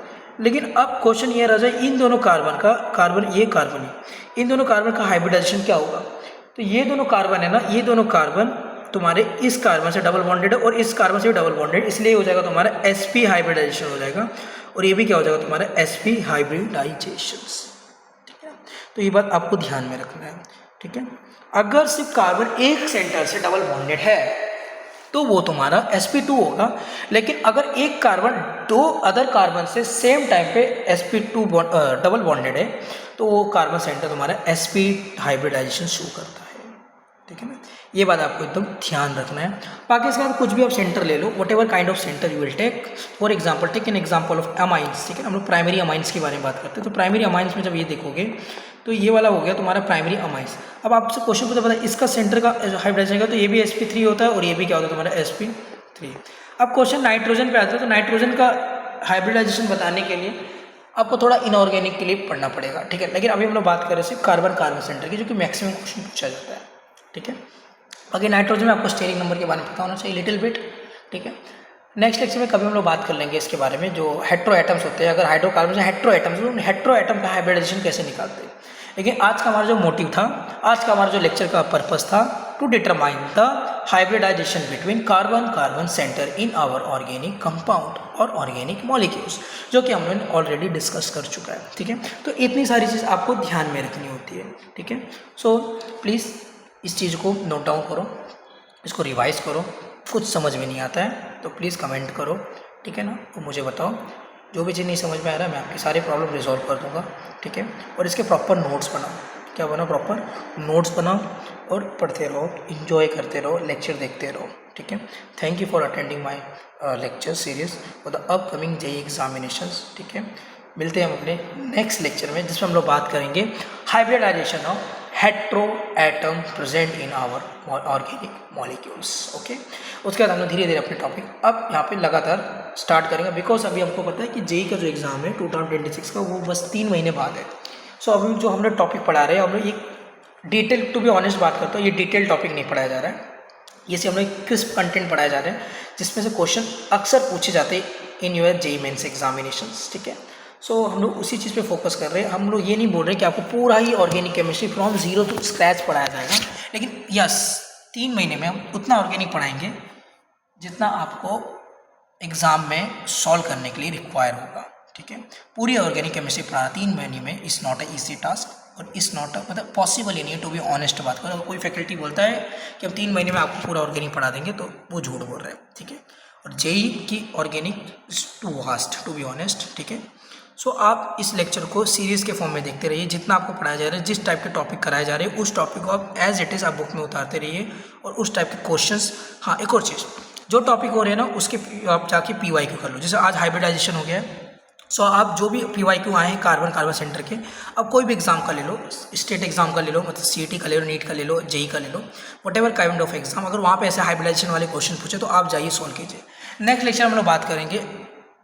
लेकिन अब क्वेश्चन ये रह जाए इन दोनों कार्बन का, कार्बन ये कार्बन है, इन दोनों कार्बन का हाइब्रिडाइजेशन क्या होगा। तो ये दोनों कार्बन है ना, ये दोनों कार्बन तुम्हारे इस कार्बन से डबल बॉन्डेड है और इस कार्बन से भी डबल बॉन्डेड, इसलिए हो जाएगा तुम्हारा sp हाइब्रिडाइजेशन हो जाएगा, और ये भी क्या हो जाएगा तुम्हारा sp हाइब्रिडाइजेशन, ठीक है। तो ये बात आपको ध्यान में रखना है, ठीक है। अगर सिर्फ कार्बन एक सेंटर से डबल बॉन्डेड है तो वो तुम्हारा sp2 होगा, लेकिन अगर एक कार्बन दो अदर कार्बन से सेम टाइम पे sp2 डबल बॉन्डेड है तो वो कार्बन सेंटर तुम्हारा sp हाइब्रिडाइजेशन शो करता है, ठीक है ना। ये बात आपको एकदम ध्यान रखना है। बाकी इसके बाद कुछ भी आप सेंटर ले लो, whatever kind of centre you will take. For example take an example of amines, ठीक है। हम लोग प्राइमरी अमाइंस के बारे में बात करते हैं, तो प्राइमरी अमाइंस में जब ये देखोगे तो ये वाला हो गया तुम्हारा प्राइमरी अमाइंस। अब आपसे क्वेश्चन पूछा पता है इसका सेंटर का हाइब्रिडाइजेशन का, तो ये भी sp3 होता है और ये भी क्या होता है तुम्हारा sp3। अब क्वेश्चन नाइट्रोजन पे आता है, तो नाइट्रोजन का हाइब्रिडाइजेशन बताने के लिए आपको थोड़ा इनऑर्गेनिक के लिए पढ़ना पड़ेगा, ठीक है। लेकिन अभी हम लोग बात कर रहे हैं सिर्फ कार्बन कार्बन सेंटर की, जो कि मैक्सिमम क्वेश्चन पूछा जाता है, ठीक है। बाकी नाइट्रोजन में आपको स्टेरिक नंबर के बारे में पता होना चाहिए लिटिल बिट, ठीक है। नेक्स्ट लेक्चर में कभी हम लोग बात कर लेंगे इसके बारे में, जो हेट्रो एटम्स होते हैं, अगर हाइड्रोकार्बन से हेट्रो एटम्स, तो हेट्रो एटम का हाइब्रिडाइजेशन कैसे निकालते हैं। लेकिन आज का हमारा जो मोटिव था, आज का हमारा जो लेक्चर का पर्पस था, to determine the hybridization between carbon carbon centre in our organic compound और ऑर्गेनिक मॉलिक्यूल्स, जो कि हमने ऑलरेडी डिस्कस कर चुका है, ठीक है। तो इतनी सारी चीज़ आपको ध्यान में रखनी होती है, ठीक है। सो प्लीज़ इस चीज़ को नोट डाउन करो, इसको रिवाइज करो। कुछ समझ में नहीं आता है तो प्लीज़ कमेंट करो, ठीक है ना, और मुझे बताओ। जो भी चीज़ नहीं समझ में आ रहा है मैं आपकी सारी प्रॉब्लम रिजॉल्व कर दूंगा, ठीक है। और इसके प्रॉपर नोट्स बनाओ, क्या बनाओ, प्रॉपर नोट्स बनाओ और पढ़ते रहो, इन्जॉय करते रहो, लेक्चर देखते रहो, ठीक है। Thank you for attending my lecture series for the upcoming JEE examinations, ठीक है। मिलते हैं हम अपने नेक्स्ट लेक्चर में, जिसमें हम लोग बात करेंगे hybridization of hetero atom present in our organic molecules, okay. उसके बाद हम लोग धीरे धीरे अपने टॉपिक अब यहाँ पे लगातार स्टार्ट करेंगे, बिकॉज अभी हमको पता है कि JEE का जो एग्ज़ाम है 2026 का वो बस 3 महीने बाद है। सो अभी जो हम लोग टॉपिक पढ़ा रहे हैं, हम लोग ये डिटेल, टू बी ऑनेस्ट बात करता हूँ, ये डिटेल टॉपिक नहीं पढ़ाया जा रहा है, ये से हम लोग क्रिस्प कंटेंट पढ़ाए जा रहे हैं, जिसमें से क्वेश्चन अक्सर पूछे जाते हैं in your JEE mains examinations, ठीक है। सो हम लोग उसी चीज़ पे फोकस कर रहे हैं। हम लोग ये नहीं बोल रहे कि आपको पूरा ही organic chemistry from zero to scratch पढ़ाया जाएगा, लेकिन यस 3 महीने में हम उतना ऑर्गेनिक पढ़ाएंगे जितना आपको एग्ज़ाम में सॉल्व करने के लिए रिक्वायर होगा, ठीक है। पूरी ऑर्गेनिक केमिस्ट्री पढ़ाना 3 महीने में is not a easy task, और इज़ नॉट अ मतलब पॉसिबल ही नहीं है, टू बी ऑनेस्ट बात करो। कोई फैकल्टी बोलता है कि हम 3 महीने में आपको पूरा ऑर्गेनिक पढ़ा देंगे तो वो झूठ बोल रहे हैं, ठीक है। और JEE की organic is too vast, to be honest, ठीक है। सो आप इस लेक्चर को सीरीज़ के फॉर्म में देखते रहिए, जितना आपको पढ़ाया जा रहा है, जिस टाइप के टॉपिक कराए जा रहे हैं, उस टॉपिक को आप एज इट इज़ आप बुक में उतारते रहिए, और उस टाइप के क्वेश्चंस। हाँ, एक और चीज़, जो टॉपिक हो रहे हैं ना उसके आप जाके PYQ कर लो। जैसे आज हाइब्रिडाइजेशन हो गया है, सो आप जो भी PYQ आए हैं कार्बन सेंटर के, अब कोई भी एग्जाम का ले लो, स्टेट एग्जाम का ले लो, मतलब CET का ले लो, नीट का ले लो, JEE का ले लो, वट काइंड ऑफ एग्जाम, अगर वहाँ पे ऐसे हाइब्रिडाइजेशन वाले क्वेश्चन पूछे तो आप जाइए सॉल्व कीजिए। नेक्स्ट लेक्चर में हम लोग बात करेंगे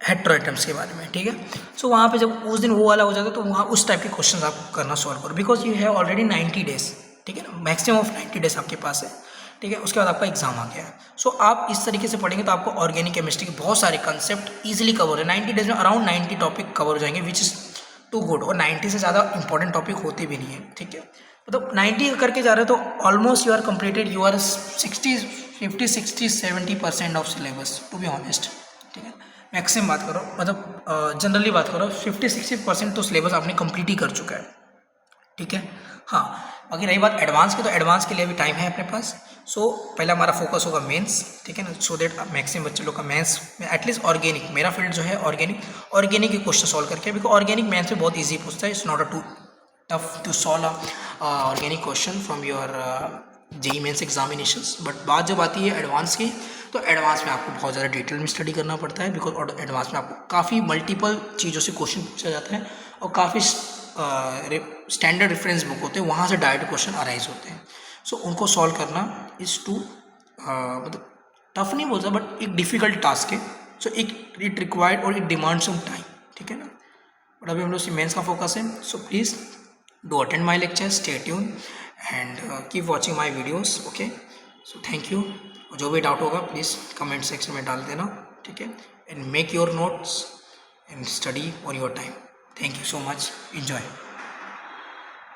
हेट्रोएटम्स के बारे में, ठीक है। सो वहाँ पे जब उस दिन वो वाला हो जाता है तो वहाँ उस टाइप के क्वेश्चन आपको करना सॉल्व करो, because you have already 90 days, ठीक है ना, मैक्सिमम ऑफ 90 डेज आपके पास है, ठीक है। उसके बाद आपका एग्जाम आ गया है। सो आप इस तरीके से पढ़ेंगे तो आपको ऑर्गेनिक केमिस्ट्री के बहुत सारे कंसेप्ट ईजिली कवर है। 90 डेज में अराउंड 90 टॉपिक कवर हो जाएंगे, विच इज़ टू गुड। और 90 से ज़्यादा इंपॉर्टेंट टॉपिक होते भी नहीं है, ठीक है। मतलब 90 करके जा रहे हो तो almost you are completed, you are 50-60-70% of syllabus, to be honest, ठीक है। मैक्सिमम बात करो, मतलब जनरली बात करो, 50-60% तो सिलेबस आपने कंप्लीट ही कर चुका है, ठीक है। हाँ, बाकी रही बात एडवांस की, तो एडवांस के लिए भी टाइम है अपने पास। सो पहले हमारा फोकस होगा मेंस, ठीक है ना, सो दैट मैक्सिमम बच्चे लोग का मेंस में एटलीस्ट ऑर्गेनिक, मेरा फील्ड जो है ऑर्गेनिक के क्वेश्चन सॉल्व करके, बिकॉज ऑर्गेनिक मेंस में बहुत ईजी पूछता है, it's not a too tough to solve organic question from your JEE mains examinations. But बात जब आती है एडवांस की, तो एडवांस में आपको बहुत ज़्यादा डिटेल में स्टडी करना पड़ता है, बिकॉज एडवांस में आपको काफ़ी मल्टीपल चीज़ों से क्वेश्चन पूछा जाता है और काफ़ी स्टैंडर्ड रेफरेंस बुक होते हैं, वहाँ से डायरेक्ट क्वेश्चन अराइज होते हैं। सो उनको सॉल्व करना इज़ टू मतलब टफ नहीं बोलता, बट एक डिफ़िकल्ट टास्क है। सो इट रिक्वायर्ड और इट डिमांड सम टाइम, ठीक है ना। बट अभी हम लोग मेंस का फोकस है। So please do attend my lecture, stay tune and keep watching my videos, okay. So thank you. जो भी डाउट होगा प्लीज़ कमेंट सेक्शन में डाल देना, ठीक है। And make your notes and study on your time. Thank you so much. Enjoy.